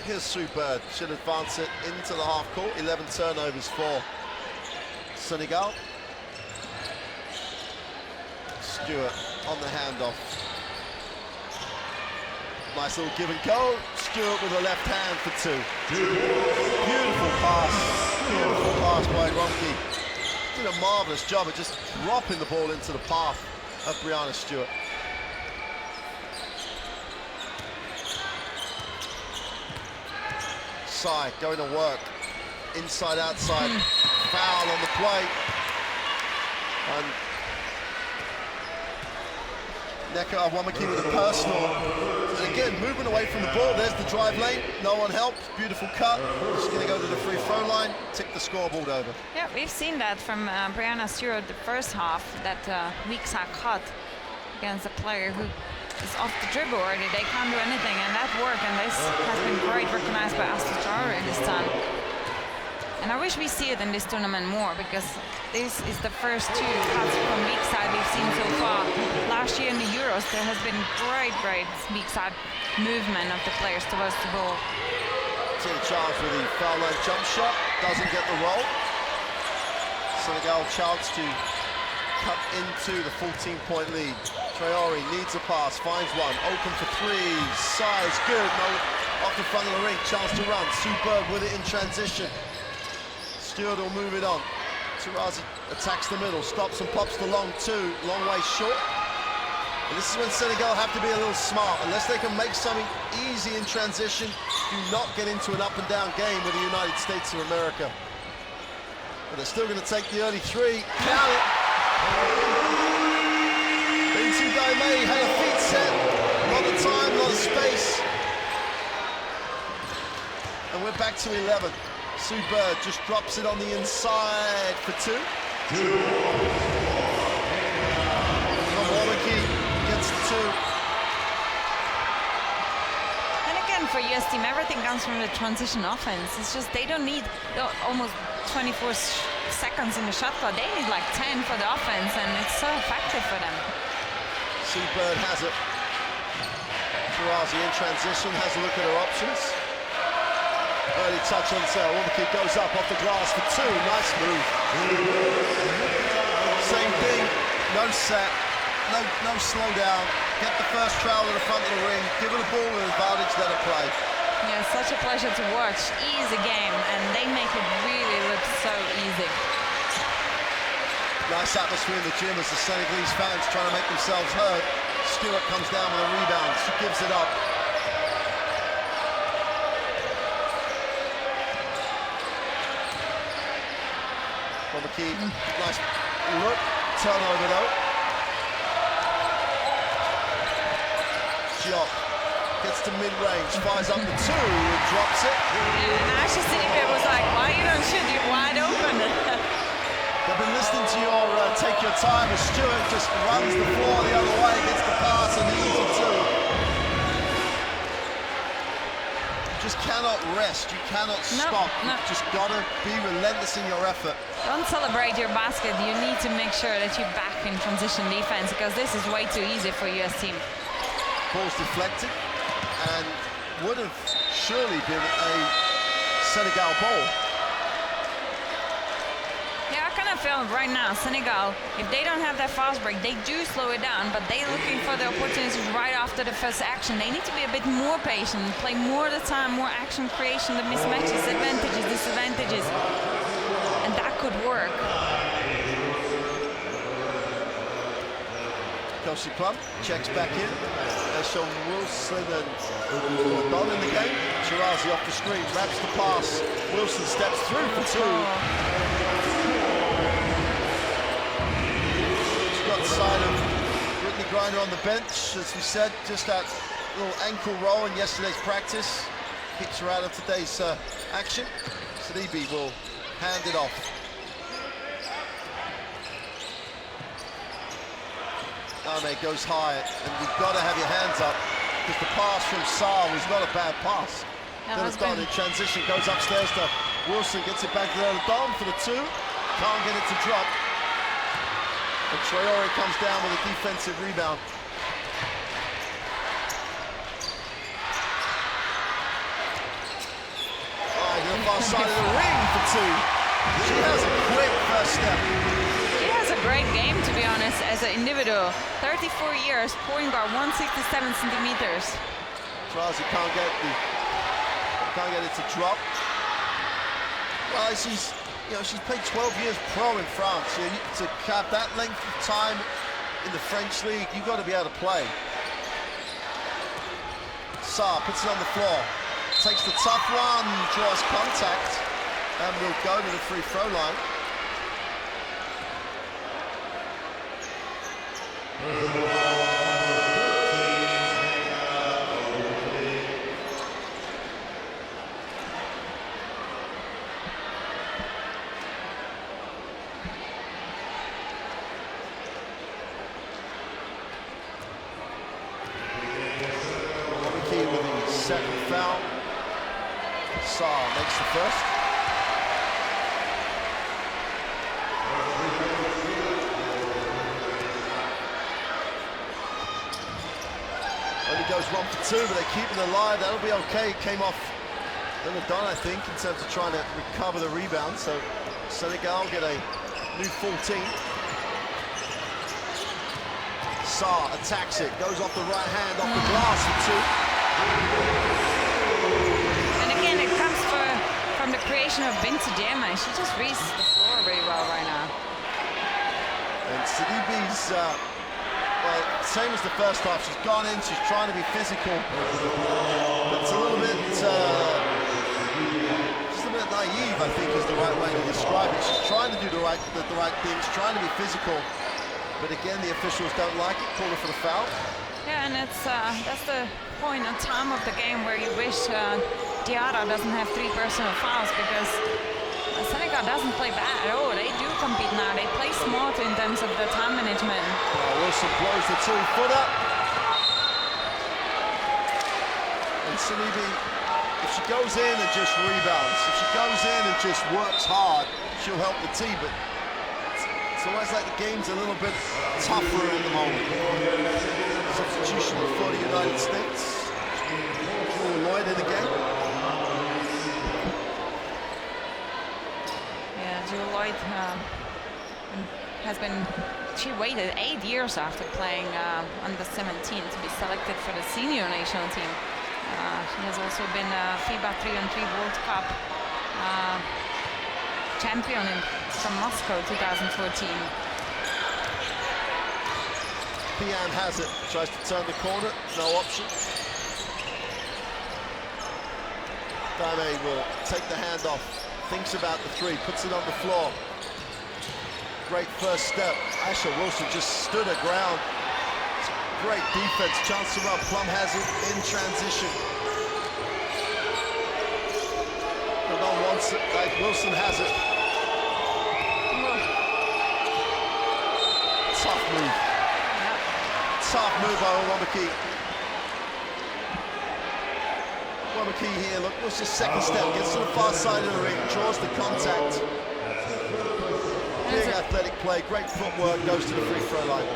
Here's Sue Bird, should advance it into the half court. 11 turnovers for Senegal. Stewart on the handoff. Nice little give and go. Stewart with a left hand for two. Beautiful pass by Ronke. Did a marvelous job of just dropping the ball into the path of Breanna Stewart. Sai going to work. Inside, outside. Foul on the play. And Nneka Owumagi with a personal. And again, moving away from the ball. There's the drive lane. No one helped. Beautiful cut. Just going to go to the free throw line. Tick the scoreboard over. Yeah, we've seen that from Breanna Stewart the first half, that weak side cut against a player who is off the dribble already. They can't do anything, and that worked, and this has been great recognized by Astou Traore this time. And I wish we see it in this tournament more, because this is the first 2 cuts from weak side we've seen so far. Last year in the Euros, there has been great weak side movement of the players towards the ball. Tina Charles with the foul line jump shot, doesn't get the roll. Senegal chance to cut into the 14-point lead. Traore needs a pass, finds one, open for 3. Sai is good, no, off the front of the ring, chance to run. Sue Bird with it in transition. Stewart will move it on. Tarazi attacks the middle, stops and pops the long 2, long way short. And this is when Senegal have to be a little smart. Unless they can make something easy in transition, do not get into an up and down game with the United States of America. But they're still going to take the early 3. Count it. Bintou Daimé had a feet set, a lot of time, a lot of space. And we're back to 11. Sue Bird just drops it on the inside for 2. Owumagi gets the 2. And again, for US team, everything comes from the transition offense. It's just they don't need almost 24 seconds in the shot clock. They need like 10 for the offense, and it's so effective for them. Sue Bird has it. Tarazi in transition, has a look at her options. Early touch on Sarah. Owumagi goes up off the glass for 2. Nice move. Same thing. No set. No slow down. Get the first trail to the front of the ring. Give her the ball an advantage. Let her play. Yeah, such a pleasure to watch. Easy game, and they make it really look so easy. Nice atmosphere in the gym as the Senegalese fans trying to make themselves heard. Stewart comes down with a rebound. She gives it up. McKee, nice look, turnover though. Diop gets to mid-range, fires up the 2, and drops it. Yeah, and actually Sidibe was like, why you don't shoot, you're wide open. They've been listening to your take your time as Stewart just runs the floor the other way, gets the pass and the easy 2. You just cannot rest, you cannot stop. You've just got to be relentless in your effort. Don't celebrate your basket, you need to make sure that you're back in transition defense because this is way too easy for US team. Ball's deflected and would have surely been a Senegal ball. Yeah, I kind of feel right now, Senegal, if they don't have that fast break, they do slow it down, but they're looking for the opportunities right after the first action. They need to be a bit more patient, play more of the time, more action creation, the mismatches, advantages, disadvantages, and that could work. Kelsey Plum checks back in. There's Sean Wilson and Don in the game. Shirazi off the screen, wraps the pass. Wilson steps through for 2. She's got the side of Brittany Griner on the bench. As we said, just that little ankle roll in yesterday's practice. Kicks her out of today's action. Sidibe will hand it off. Ame goes high, and you've got to have your hands up because the pass from Saar was not a bad pass. Then it's done in transition, goes upstairs to Wilson, gets it back to the Dom for the 2. Can't get it to drop. And Traore comes down with a defensive rebound. Right, to the far side of the ring for 2. She has a quick first step. A great game, to be honest, as an individual. 34 years, point guard, 167 centimeters. Traore can't get it to drop. Well, she's played 12 years pro in France. To have that length of time in the French league, you've got to be able to play. Saar puts it on the floor, takes the tough one, draws contact, and will go to the free throw line. Key with the second foul. Saar makes the first. Only goes 1 for 2, but they keep it alive. That'll be okay. Came off done, I think, in terms of trying to recover the rebound. So Senegal get a new 14. Saar attacks it, goes off the right hand, off the glass for 2. And again, it comes from the creation of Binti Jema. She just reads the floor very well right now. And Sidibe's, well, same as the first half. She's gone in, she's trying to be physical. But it's a little bit, naive, I think, is the right way to describe it. She's trying to do the right things, trying to be physical. But again, the officials don't like it, call her for the foul. Yeah, and that's the point in time of the game where you wish Diarra doesn't have 3 personal fouls, because Senegal doesn't play bad at all. They do compete now. They play smart in terms of the time management. Wilson blows the 2-footer. And Sidibe, if she goes in and just rebounds, if she goes in and just works hard, she'll help the team. But it's almost like the game's a little bit tougher at the moment. Substitution for the United States. Lloyd in the game. Yeah, Jewel Lloyd she waited 8 years after playing under 17 to be selected for the senior national team. She has also been FIBA 3-on-3 World Cup champion from Moscow 2014. Thiam has it, tries to turn the corner, no option. Dame will take the hand off, thinks about the three, puts it on the floor. Great first step. Asher Wilson just stood her ground. Great defense. Chance to run. Plum has it in transition. No one wants it. Wilson has it. Tough move. Tough move by Wamaki. Wamaki here, look, what's his second step? Gets to the far side of the ring, draws the contact. Big athletic play, great footwork, goes to the free throw line.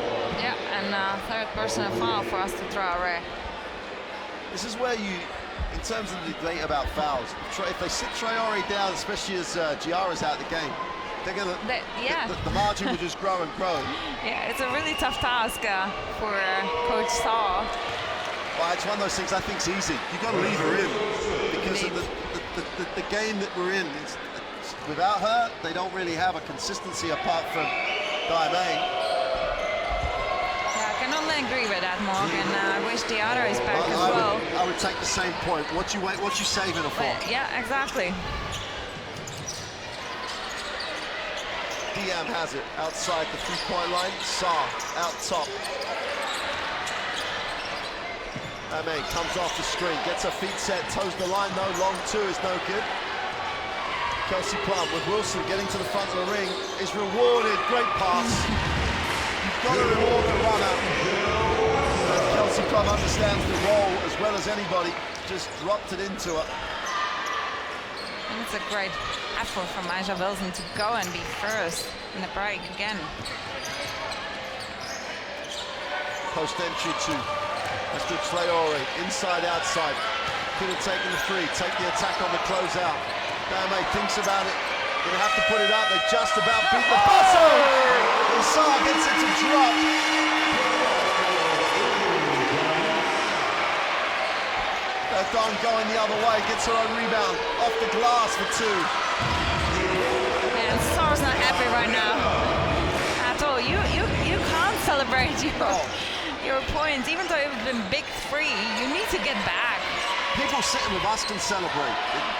Yeah, and third personal foul for us to throw away. This is where you, in terms of the debate about fouls, if they sit Traore down, especially as Giara's out of the game, they're gonna, the margin will just grow and grow. Yeah, it's a really tough task for Coach Saw. Well, it's one of those things I think is easy. You've got to leave her in because of the game that we're in. Without her, they don't really have a consistency apart from Dime. Yeah, I can only agree with that, Morgan. I wish the other is back as well. I would take the same point. What you saving her for? Yeah, exactly. Thiam has it outside the three-point line. Saar out top. Dame comes off the screen, gets her feet set, toes the line. No, long two is no good. Kelsey Plum with Wilson getting to the front of the ring is rewarded. Great pass. You've got to reward the runner. And Kelsey Plum understands the role as well as anybody. Just dropped it into her. And it's a great effort from Aja Wilson to go and be first in the break again. Post entry to Mr. Traore, inside, outside. Could have taken the three, take the attack on the closeout. Dame thinks about it. Gonna have to put it up. They just about beat the buzzer. And Saar gets it to drop. Don going the other way, gets her own rebound. Off the glass for two. And Saar's not happy right now at all. You can't celebrate your points, even though you've been big three. You need to get back. People sitting with us can celebrate.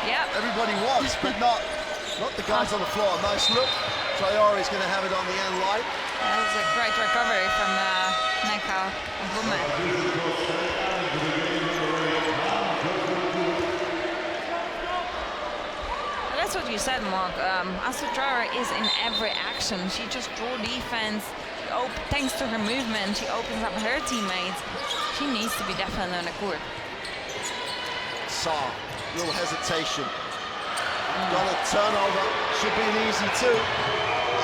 Yeah. Everybody was, but not the guys on the floor. Nice look. Traore's going to have it on the end line. That was a great recovery from Neka Woman. That's what you said, Mark. Astu Traore is in every action. She just draws defense. Thanks to her movement, she opens up her teammates. She needs to be definitely on the court. Saar, little hesitation. Got a turnover. Should be an easy two.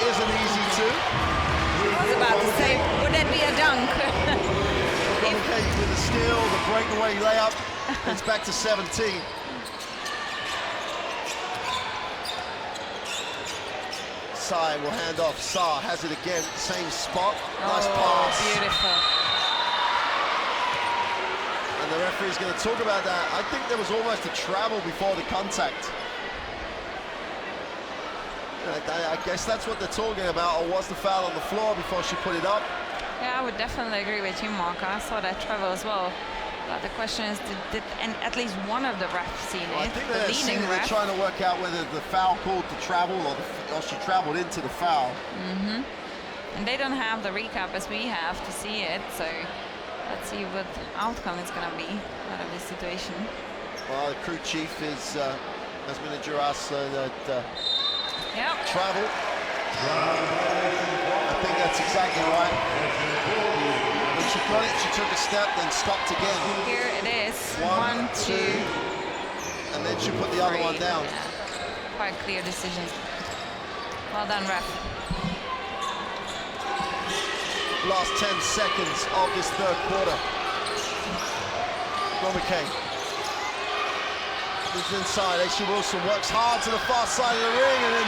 Is an easy two. I was about to say, would that be a dunk? With the steal, the breakaway layup. It's back to 17. Sai will hand off. Saar has it again, same spot. Nice pass. Beautiful. And the referee's going to talk about that. I think there was almost a travel before the contact. I guess that's what they're talking about, or was the foul on the floor before she put it up? Yeah, I would definitely agree with you, Mark. I saw that travel as well. But the question is, did at least one of the refs seen it? I think they're trying to work out whether the foul called the travel or she traveled into the foul. And they don't have the recap as we have to see it, so let's see what outcome it's going to be out of this situation. Well, the crew chief has been a Juras that travel. I think that's exactly right. When she got it, she took a step, then stopped again. Here it is. 1, 2, and then she put the other one down. Yeah. Quite clear decision. Well done, ref. Last 10 seconds of this third quarter. Ron McKay moves inside. Aisha Wilson works hard to the far side of the ring and then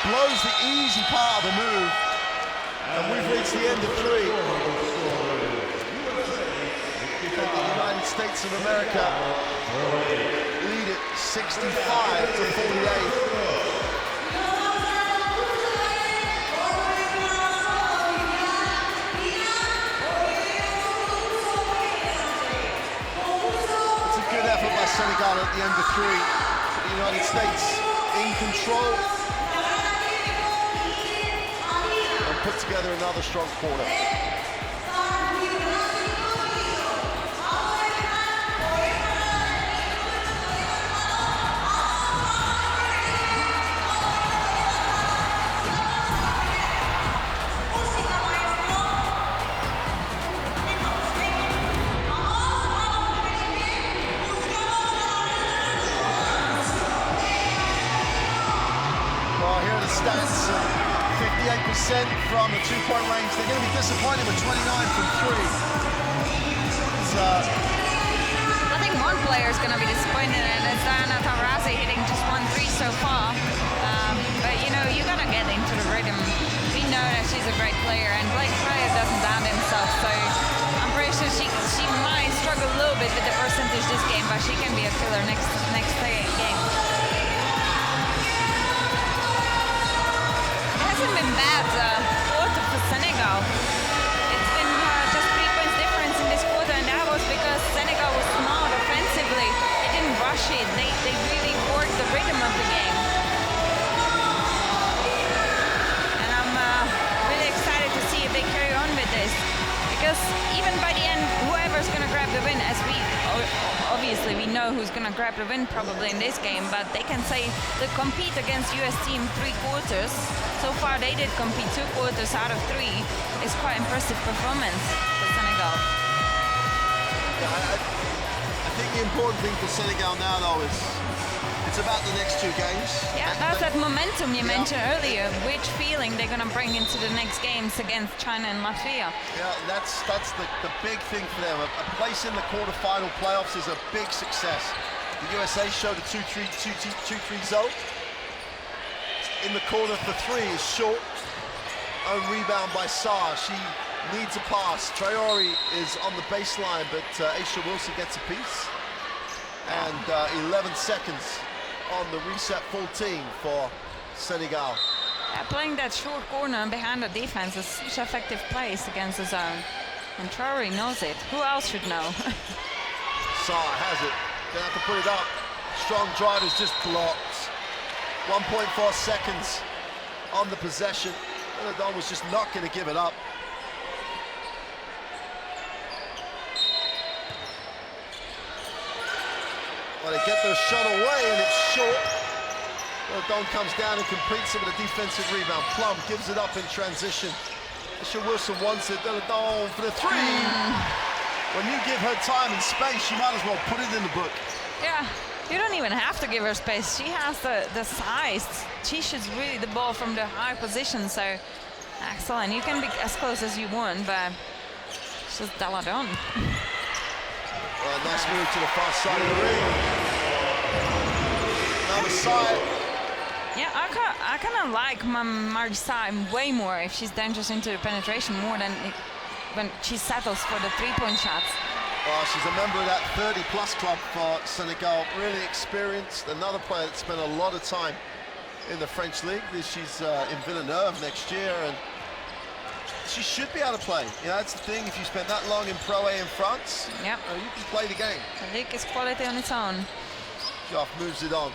blows the easy part of the move. And we've reached the end of three. The United States of America lead it 65 to 48. at the end of 3. The United States in control and put together another strong quarter. Stats 58% from the 2-point range. They're going to be disappointed with 29 from 3. I think one player is going to be disappointed, and it's Diana Taurasi hitting just 1 3 so far. But you know, you got to get into the rhythm. We know that she's a great player, and Blake Fryer doesn't doubt himself. So I'm pretty sure she might struggle a little bit with the percentage this game, but she can be a killer next game. Hasn't been bad quarter for Senegal. It's been just 3 points difference in this quarter, and that was because Senegal was smart offensively. They didn't rush it. They really worked the rhythm of the game. And I'm really excited to see if they carry on with this, because even by the end, whoever's going to grab the win, as we obviously we know who's going to grab the win probably in this game, but they can say they compete against US team 3 quarters. So far they did compete 2 quarters out of 3. It's quite impressive performance for Senegal. Yeah, I think the important thing for Senegal now though is it's about the next 2 games. Yeah, that's that momentum you mentioned earlier, which feeling they're going to bring into the next games against China and Latvia. Yeah, that's the big thing for them. A place in the quarterfinal playoffs is a big success. The USA showed a 2-3 result. In the corner for 3 is short. Own rebound by Sarr. She needs a pass. Traore is on the baseline, but Aisha Wilson gets a piece. And 11 seconds on the reset full team for Senegal. Yeah, playing that short corner behind the defense is such effective plays against the zone. And Traore knows it. Who else should know? Sarr has it. Gonna have to put it up. Strong drive is just blocked. 1.4 seconds on the possession. Don was just not going to give it up. Well, they get their shot away and it's short. Don comes down and completes it with a defensive rebound. Plum gives it up in transition. Aisha Wilson wants it. Don for the 3. When you give her time and space, you might as well put it in the book. Yeah. You don't even have to give her space. She has the size. She shoots really the ball from the high position, so excellent. You can be as close as you want, but it's just Deladon. Nice move to the far side of the ring. Another side. Yeah, I kind of like Marisa way more if she's dangerous into the penetration more than when she settles for the 3-point shots. She's a member of that 30-plus club for Senegal, really experienced. Another player that spent a lot of time in the French league. She's in Villeneuve next year, and she should be able to play. You know, that's the thing. If you spend that long in Pro A in France, yeah, you can play the game. The league is quality on its own. Joff moves it on.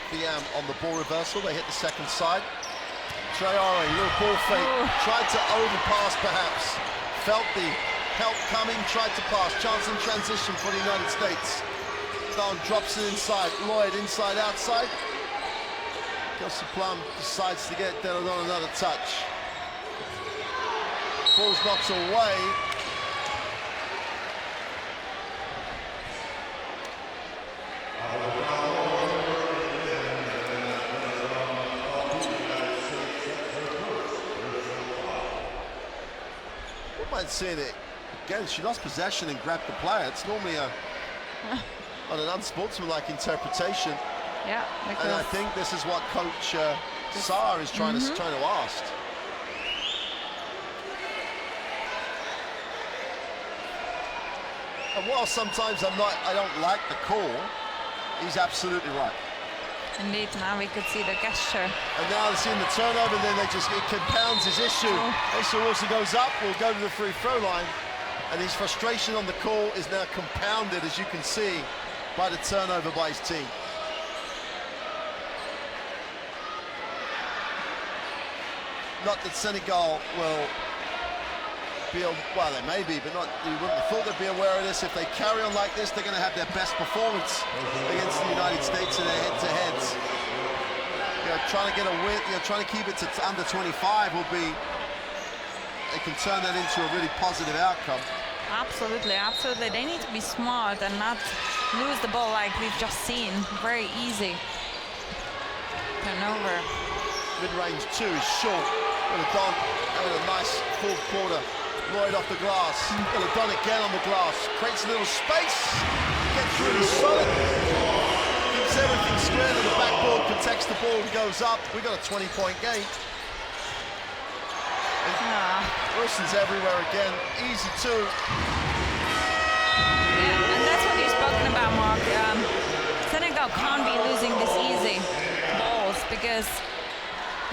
Biam on the ball reversal. They hit the second side. Traore, little ball fake. Ooh. Tried to overpass, perhaps. Felt the help coming, tried to pass. Chance in transition for the United States. Don drops it inside. Lloyd inside, outside. Kelsey Plum decides to get Deladon another touch. Ball's knocked away. Wouldn't mind seeing it. Again, she lost possession and grabbed the player. It's normally on an unsportsmanlike interpretation. Yeah, and I think this is what Coach Sarr is trying to ask. And while sometimes I don't like the call, he's absolutely right. Indeed, now we could see the gesture. And now they're seeing the turnover, and then it compounds his issue. Aisha Wilson goes up, will go to the free throw line. And his frustration on the call is now compounded, as you can see. by the turnover by his team. Not that Senegal will be, well, they may be, but not, you wouldn't have thought they'd be aware of this. If they carry on like this, they're going to have their best performance against the United States in their head-to-heads. You know, trying to get a win, you know, trying to keep it to under 25 will be, they can turn that into a really positive outcome. Absolutely, absolutely. They need to be smart and not lose the ball like we've just seen. Very easy. Turnover. Mid-range 2 is short. Don having a nice fourth quarter. Lloyd off the glass. Don again on the glass. Creates a little space. Gets really solid. Keeps everything square to the backboard. Protects the ball and goes up. We got a 20-point game. Wilson's everywhere again. Easy 2. Yeah, and that's what you've spoken about, Mark. Senegal can't be losing this easy balls because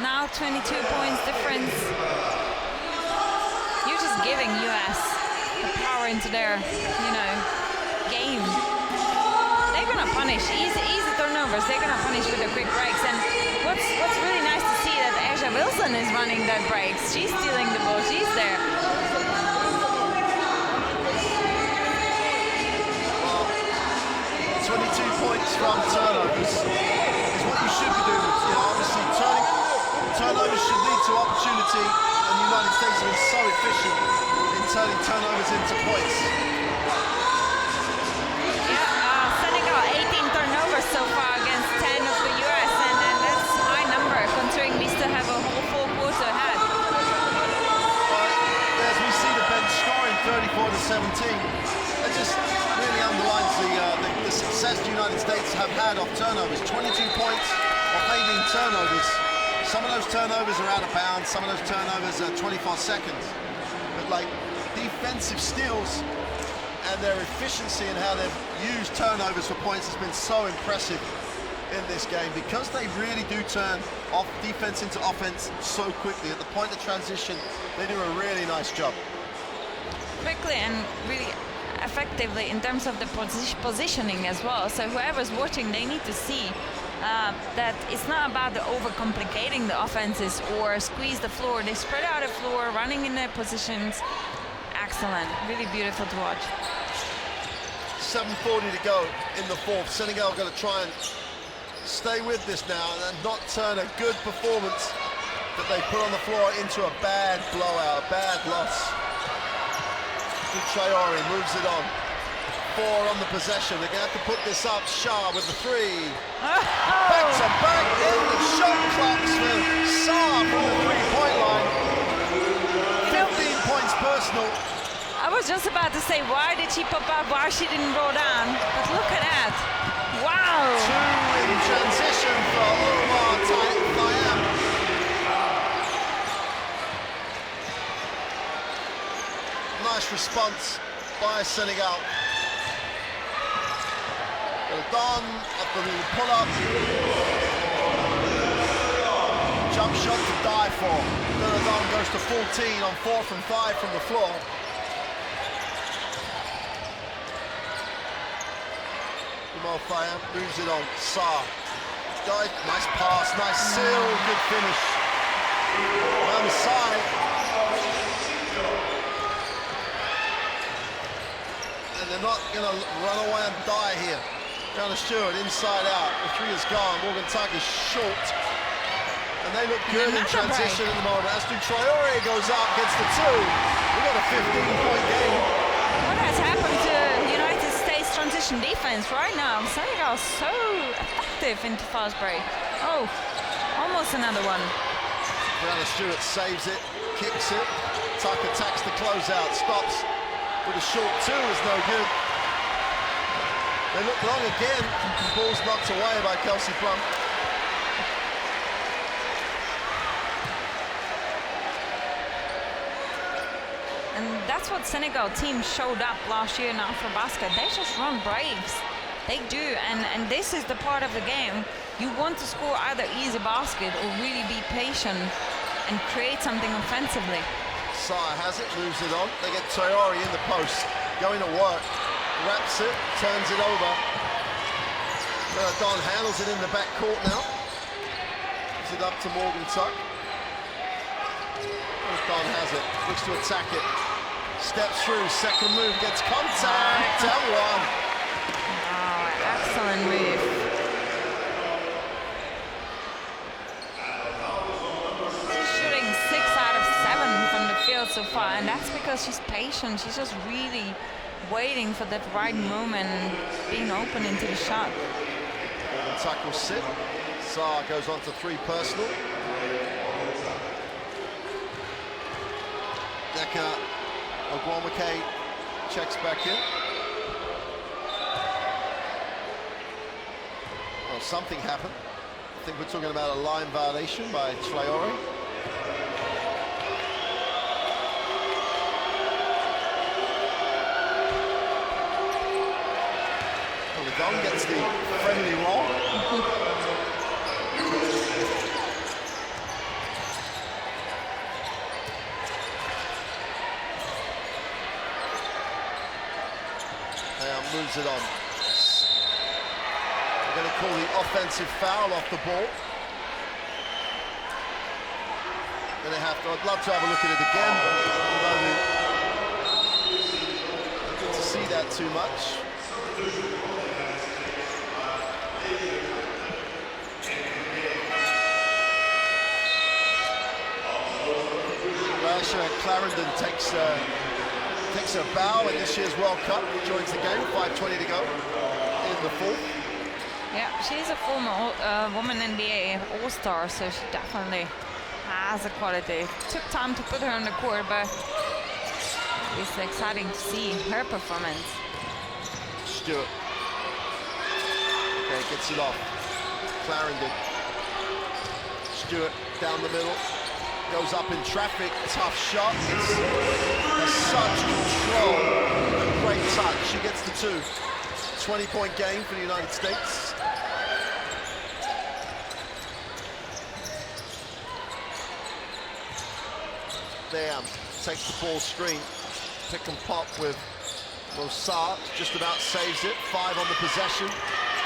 now 22 points difference. You're just giving US the power into their, you know, game. They're gonna punish easy turnovers. They're gonna punish with the quick breaks. And what's really nice to see that Asia Wilson is running that breaks. She's stealing the ball. She's there. 22 points from turnovers is what you should be doing. You know, obviously turnovers should lead to opportunity, and the United States have been so efficient in turning turnovers into points. Yeah, Senegal 18 turnovers so far against 10 of the US, and that's a high number considering we still have a whole full quarter ahead. As we see the bench scoring 34-17, it just really underlines the success the United States have had off turnovers. 22 points off 18 turnovers. Some of those turnovers are out of bounds, some of those turnovers are 24 seconds. But like defensive steals and their efficiency in how they've used turnovers for points has been so impressive in this game because they really do turn off defense into offense so quickly. At the point of transition, they do a really nice job. Quickly and really effectively in terms of the positioning as well. So whoever's watching, they need to see that it's not about the overcomplicating the offenses or squeeze the floor. They spread out the floor, running in their positions. Excellent, really beautiful to watch. 7:40 to go in the fourth. Senegal going to try and stay with this now and not turn a good performance that they put on the floor into a bad blowout, a bad loss. Traore moves it on. 4 on the possession. They're going to have to put this up. Shah with the 3. Back to back in the shot clocks for Saar from the 3-point line. 15 points personal. I was just about to say, why did she pop up? Why she didn't roll down? But look at that. Wow. 2 in transition for Omar Tayam. Nice response by Senegal. Don at the pull-up. Jump shot to die for. Don goes to 14 on 4 from 5 from the floor. Omar Tayam moves it on. Saar. Nice pass, nice seal, good finish. On the side. And they're not going to run away and die here. Down to Stewart, inside out. The 3 is gone. Morgan Tuck is short. And they look good in transition at the moment. As Traore goes up, gets the 2. We got a 15-point game. What has happened to United States transition defense right now? Senegal is so effective into fast break. Oh, almost another one. Down to Stewart, saves it, kicks it. Tuck attacks the closeout, stops. With a short 2 is no good. They look long again. Ball's knocked away by Kelsey Plum. And that's what Senegal team showed up last year in AfroBasket. They just run breaks. They do, and this is the part of the game. You want to score either easy basket or really be patient and create something offensively. Saar has it, moves it on. They get Traore in the post, going to work. Wraps it, turns it over. Don handles it in the back court now. Gives it up to Morgan Tuck. Don has it, looks to attack it. Steps through, second move, gets contact, and one. Oh, excellent move. She's shooting 6 out of 7 from the field so far, and that's because she's patient. She's just really waiting for that right moment, being open into the shot. Tuck will sit. Saar goes on to 3 personal. Decker, Ogwumike checks back in. Well, something happened. I think we're talking about a line violation by Traore. Well, the Don gets the friendly roll. Moves it on. We're going to call the offensive foul off the ball. I'd love to have a look at it again, although I don't get to see that too much. Rasha Clarendon takes a bow in this year's World Cup, joins the game, 5:20 to go in the fourth. Yeah, she's a former Women NBA All-Star, so she definitely has the quality. Took time to put her on the court, but it's exciting to see her performance. Stewart. Okay, gets it off. Clarendon. Stewart down the middle. Goes up in traffic, tough shot. Has such control. Great touch. She gets the 2. 20-point game for the United States. There, takes the ball screen. Pick and pop with Saar. Just about saves it. 5 on the possession.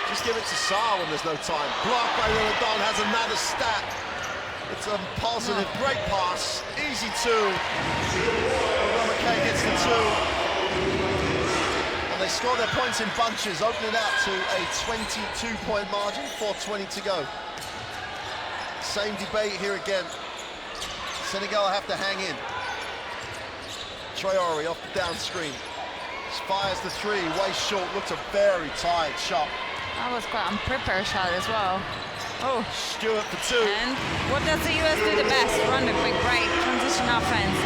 Just give it to Saar when there's no time. Blocked by Don, has another stat. It's a positive, great pass, easy 2. McKay gets the 2. And they score their points in bunches, opening out to a 22-point margin, 4:20 to go. Same debate here again. Senegal have to hang in. Traore off the down screen. Fires the 3, way short, looks a very tired shot. That was quite an unprepared shot as well. Oh, Stewart for 2. And what does the US do the best? Run the quick break, transition offense.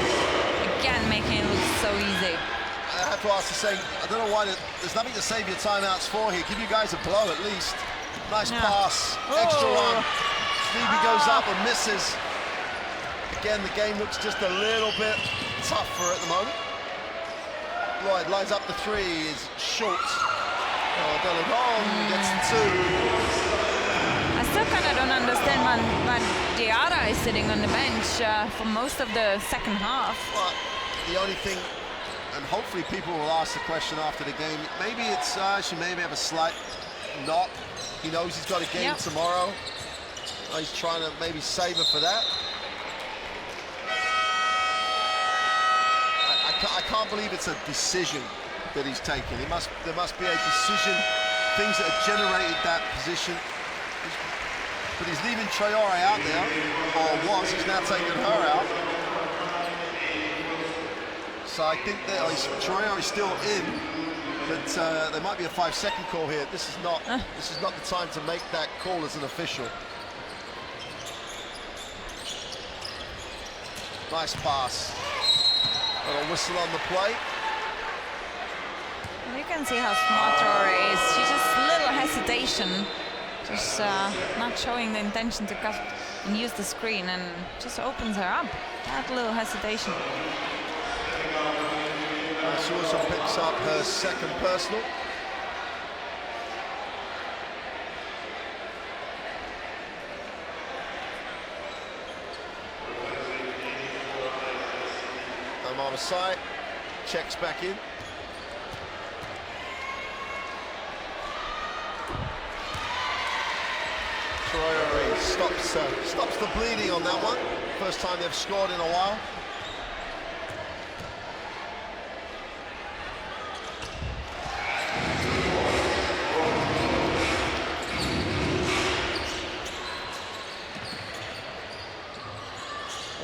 Again, making it look so easy. I have to ask the same. I don't know why there's nothing to save your timeouts for here. Give you guys a blow at least. Nice pass, extra run. Phoebe goes up and misses. Again, the game looks just a little bit tough for her at the moment. Lloyd lines up the 3, is short. Delagone gets the 2. I still kind of don't understand when Diarra is sitting on the bench for most of the second half. Well, the only thing, and hopefully people will ask the question after the game, maybe it's, she maybe have a slight knock. He knows he's got a game tomorrow. He's trying to maybe save her for that. I can't believe it's a decision that he's taken. There must be a decision, things that have generated that position. But he's leaving Traore out there, or was. He's now taking her out. So I think that Traore is still in, but there might be a 5-second call here. This is not the time to make that call as an official. Nice pass. Little whistle on the play. You can see how smart Traore is. She's just a little hesitation. Just not showing the intention to cut and use the screen, and just opens her up. That little hesitation. She also picks up her second personal. On the side, checks back in. Stops the bleeding on that one. First time they've scored in a while.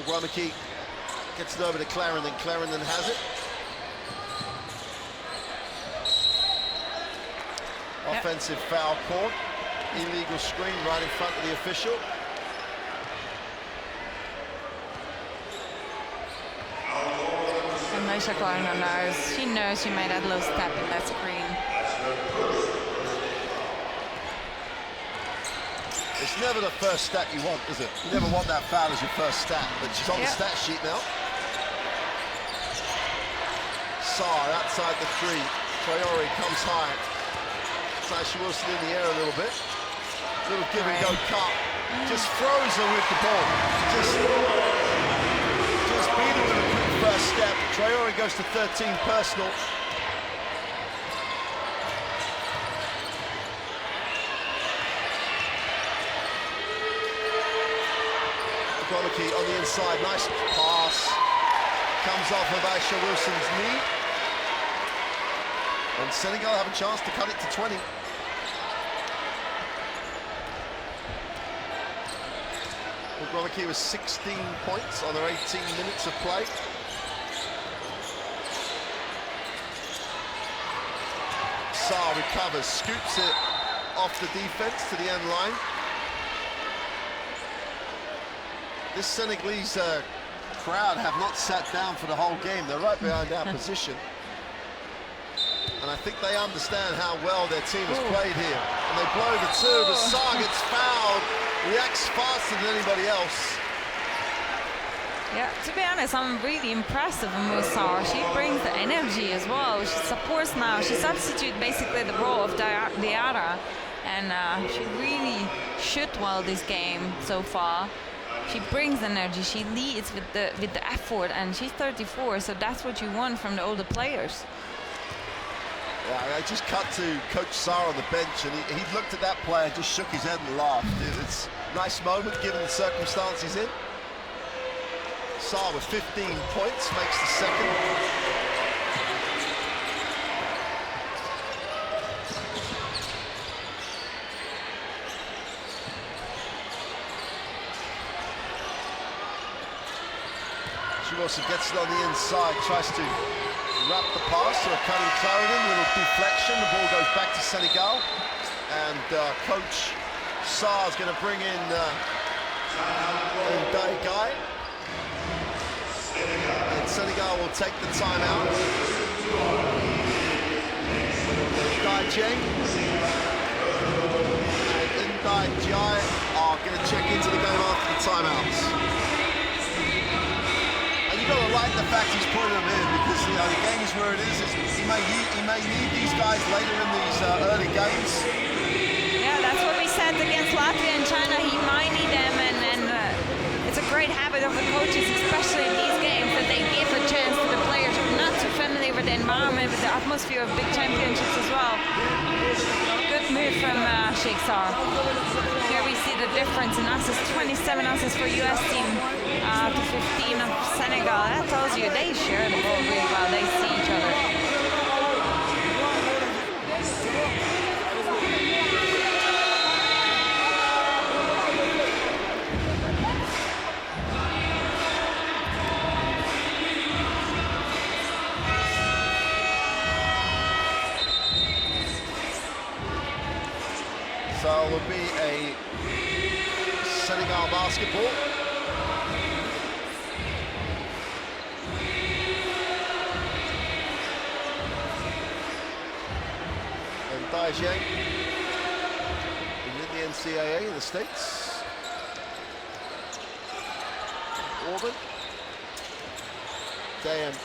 Ogwamiki gets it over to Clarendon. Clarendon has it. Offensive foul called. Illegal screen right in front of the official. And Maisha Clarendon knows. She knows she made that little step in that screen. It's never the first stat you want, is it? You never want that foul as your first stat, but she's on the stat sheet now. Saar outside the three. Traore comes high. Sasha Wilson in the air a little bit. Little give and go cut. Just throws her with the ball. Just beat her with a quick first step. Traore goes to 13 personal. Ogwamiki on the inside, nice pass. Comes off of Aisha Wilson's knee. And Senegal have a chance to cut it to 20. Ogwamiki was 16 points on their 18 minutes of play. Saar recovers, scoops it off the defense to the end line. This Senegalese crowd have not sat down for the whole game. They're right behind our position. And I think they understand how well their team has played here. And they blow the two, but Saar gets fouled, reacts faster than anybody else. Yeah, to be honest, I'm really impressed with Saar. She brings the energy as well. She supports now. She substitutes basically the role of Diarra. And she really shoot well this game so far. She brings energy, she leads with the effort, and she's 34, so that's what you want from the older players. Yeah, I just cut to Coach Saar on the bench, and he looked at that play and just shook his head and laughed. It's a nice moment given the circumstance he's in. Saar with 15 points makes the second. Wilson gets it on the inside, tries to wrap the pass to a cutting Clarendon, little deflection, the ball goes back to Senegal, and Coach Saar's going to bring in Guy, and Senegal will take the timeout. Guy Cheng and Ndai Jai are going to check into the game after the timeouts. You've got to like the fact he's putting them in, because the game is where it is. He may need these guys later in these early games. Yeah, that's what we said against Latvia and China. He might need them, and it's a great habit of the coaches, especially in these games, that they give a chance to the players who are not so familiar with the environment, with the atmosphere of big championships as well. Good move from Sheikh Saar. Here we see the difference in assists, 27 assists for US team to 15 of Senegal. That tells you they share the ball really well, they see each other. So it will be a Senegal basketball. And Dai Jiang in the NCAA in the States. Auburn. Dayan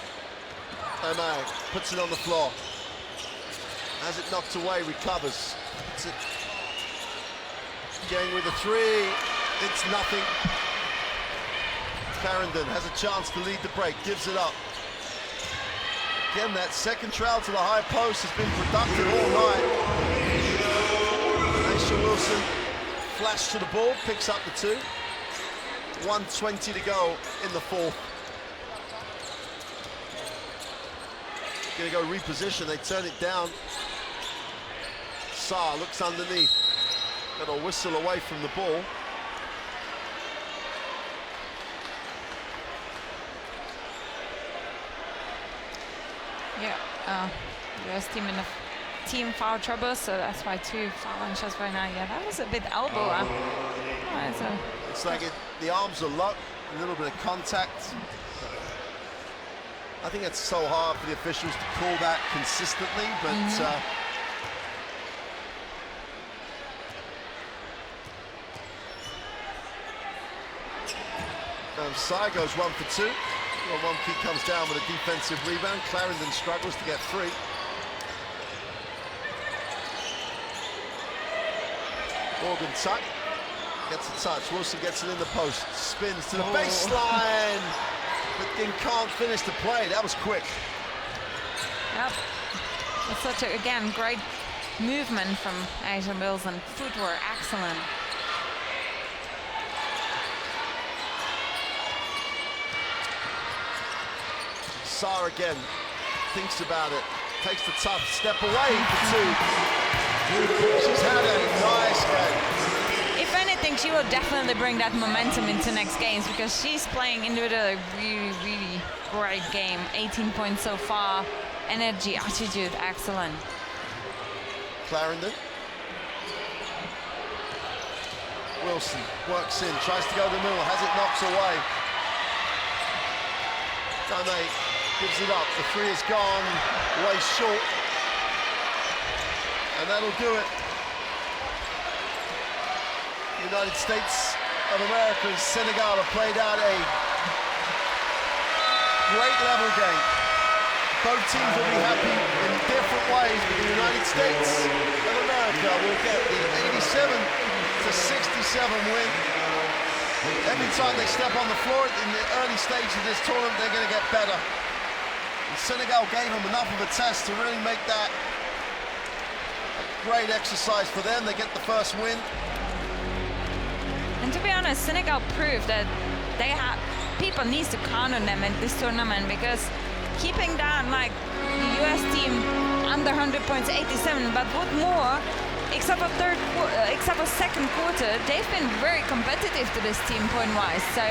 Omar puts it on the floor. Has it knocked away, recovers. Puts it. Jiang with a three, it's nothing. Clarendon has a chance to lead the break, gives it up. Again, that second trail to the high post has been productive all night. Aisha Wilson Flash to the ball, picks up the 2. 1:20 to go in the 4th. Gonna go reposition, they turn it down. Saar looks underneath. Got a whistle away from the ball. Yeah, US team in the team foul trouble, so that's why 2 foul shots right now. Yeah, that was a bit elbow. It's like the arms are locked, a little bit of contact. I think it's so hard for the officials to call that consistently, but Saar goes 1 for 2. Well, one key comes down with a defensive rebound. Clarendon struggles to get free. Morgan Tuck gets a touch. Wilson gets it in the post. Spins to the baseline, but then can't finish the play. That was quick. Yep. That's such a, again, great movement from Asia Wilson. Footwork, excellent. Saar again, thinks about it, takes the tough step away for 2. She's had a nice game. If anything, she will definitely bring that momentum into next games because she's playing individually really, really great game. 18 points so far, energy, attitude, excellent. Clarendon. Wilson works in, tries to go to the middle, has it knocked away. Dane gives it up, the 3 is gone, way short. And that'll do it. United States of America and Senegal have played out a great level game. Both teams will be happy in different ways, but the United States of America will get the 87-67 win. Every time they step on the floor in the early stage of this tournament, they're going to get better. And Senegal gave them enough of a test to really make that a great exercise for them. They get the first win. And to be honest, Senegal proved that they have people needs to count on them in this tournament because keeping that like the US team under 100 points, 87, but what more? Except for second quarter, they've been very competitive to this team point-wise. So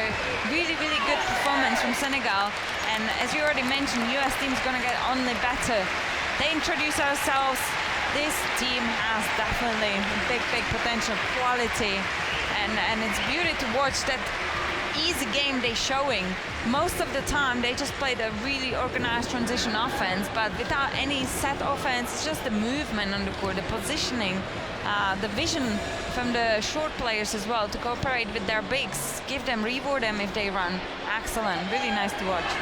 really, really good performance from Senegal. And as you already mentioned, US team's gonna get only better. They introduce ourselves. This team has definitely big potential, quality, and it's beauty to watch that easy game they're showing. Most of the time they just played a really organized transition offense, but without any set offense. It's just the movement on the court, the positioning, the vision from the short players as well to cooperate with their bigs, give them, reward them if they run. Excellent, really nice to watch.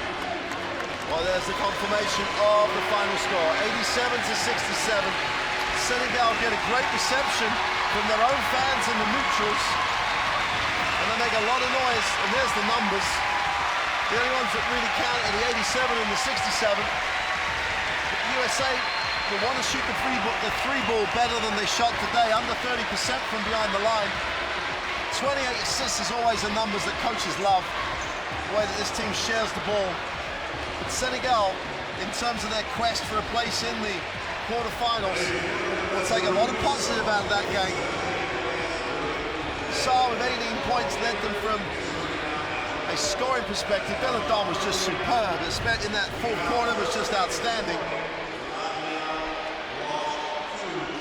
Well, there's the confirmation of the final score, 87-67. Senegal get a great reception from their own fans and the neutrals. And they make a lot of noise, and there's the numbers. The only ones that really count are the 87 and the 67. The USA will want to shoot the three ball better than they shot today, under 30% from behind the line. 28 assists is always the numbers that coaches love, the way that this team shares the ball. But Senegal, in terms of their quest for a place in the quarterfinals, will take a lot of positive out of that game. Saar with 18 points led them from a scoring perspective. Belladon was just superb. In that fourth quarter was just outstanding.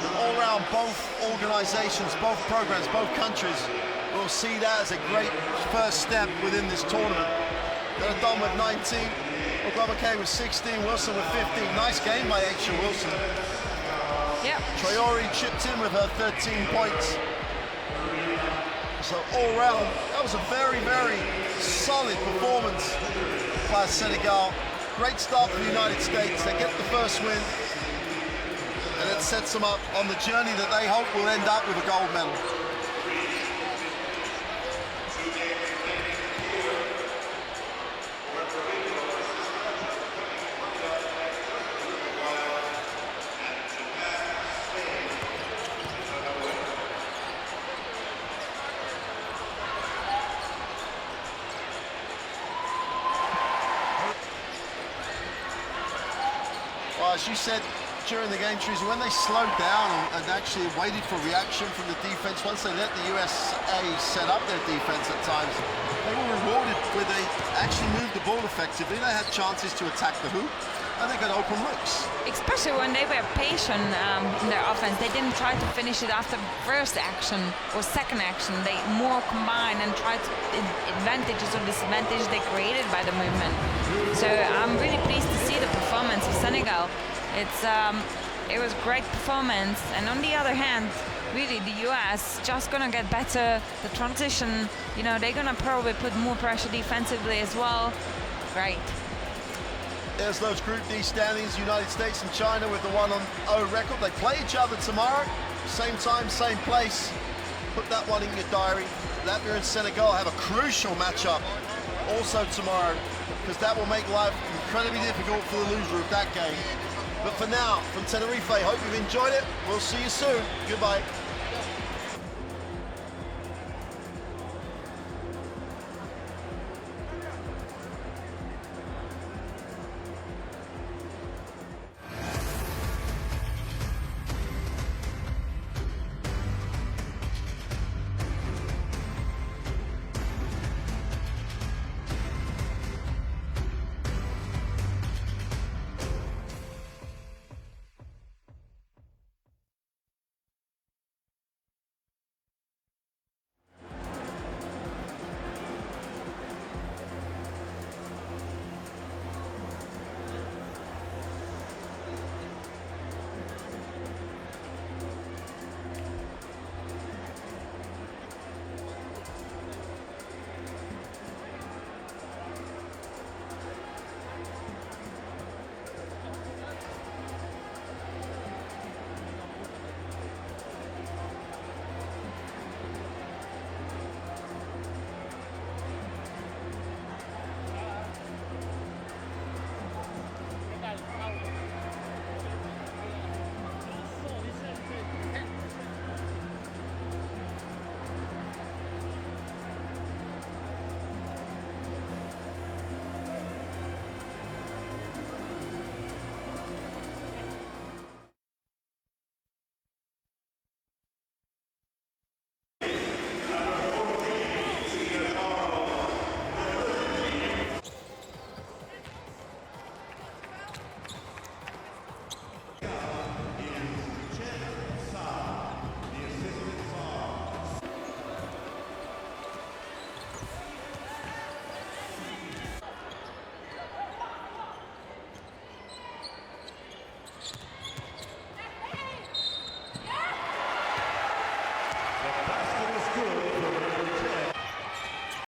And all around, both organizations, both programs, both countries will see that as a great first step within this tournament. Belladon with 19, Ogwabake with 16, Wilson with 15. Nice game by Aisha Wilson. Yep. Traore chipped in with her 13 points. So all round, that was a very, very solid performance by Senegal. Great start for the United States. They get the first win, and it sets them up on the journey that they hope will end up with a gold medal. as you said during the game, Teresa, when they slowed down and actually waited for reaction from the defense, once they let the USA set up their defense at times, they were rewarded where they actually moved the ball effectively. They had chances to attack the hoop, and they got open looks. Especially when they were patient in their offense. They didn't try to finish it after first action or second action. They more combined and tried to advantages or disadvantages they created by the movement. So I'm really pleased to see the performance of Senegal. It was great performance, and on the other hand, really the US just gonna get better. The transition, you know, they're gonna probably put more pressure defensively as well. Great. There's those Group D standings, United States and China with the 1-0 record. They play each other tomorrow, same time, same place. Put that one in your diary. Latvia and Senegal have a crucial matchup also tomorrow, because that will make life incredibly difficult for the loser of that game. But for now, from Tenerife, hope you've enjoyed it. We'll see you soon. Goodbye.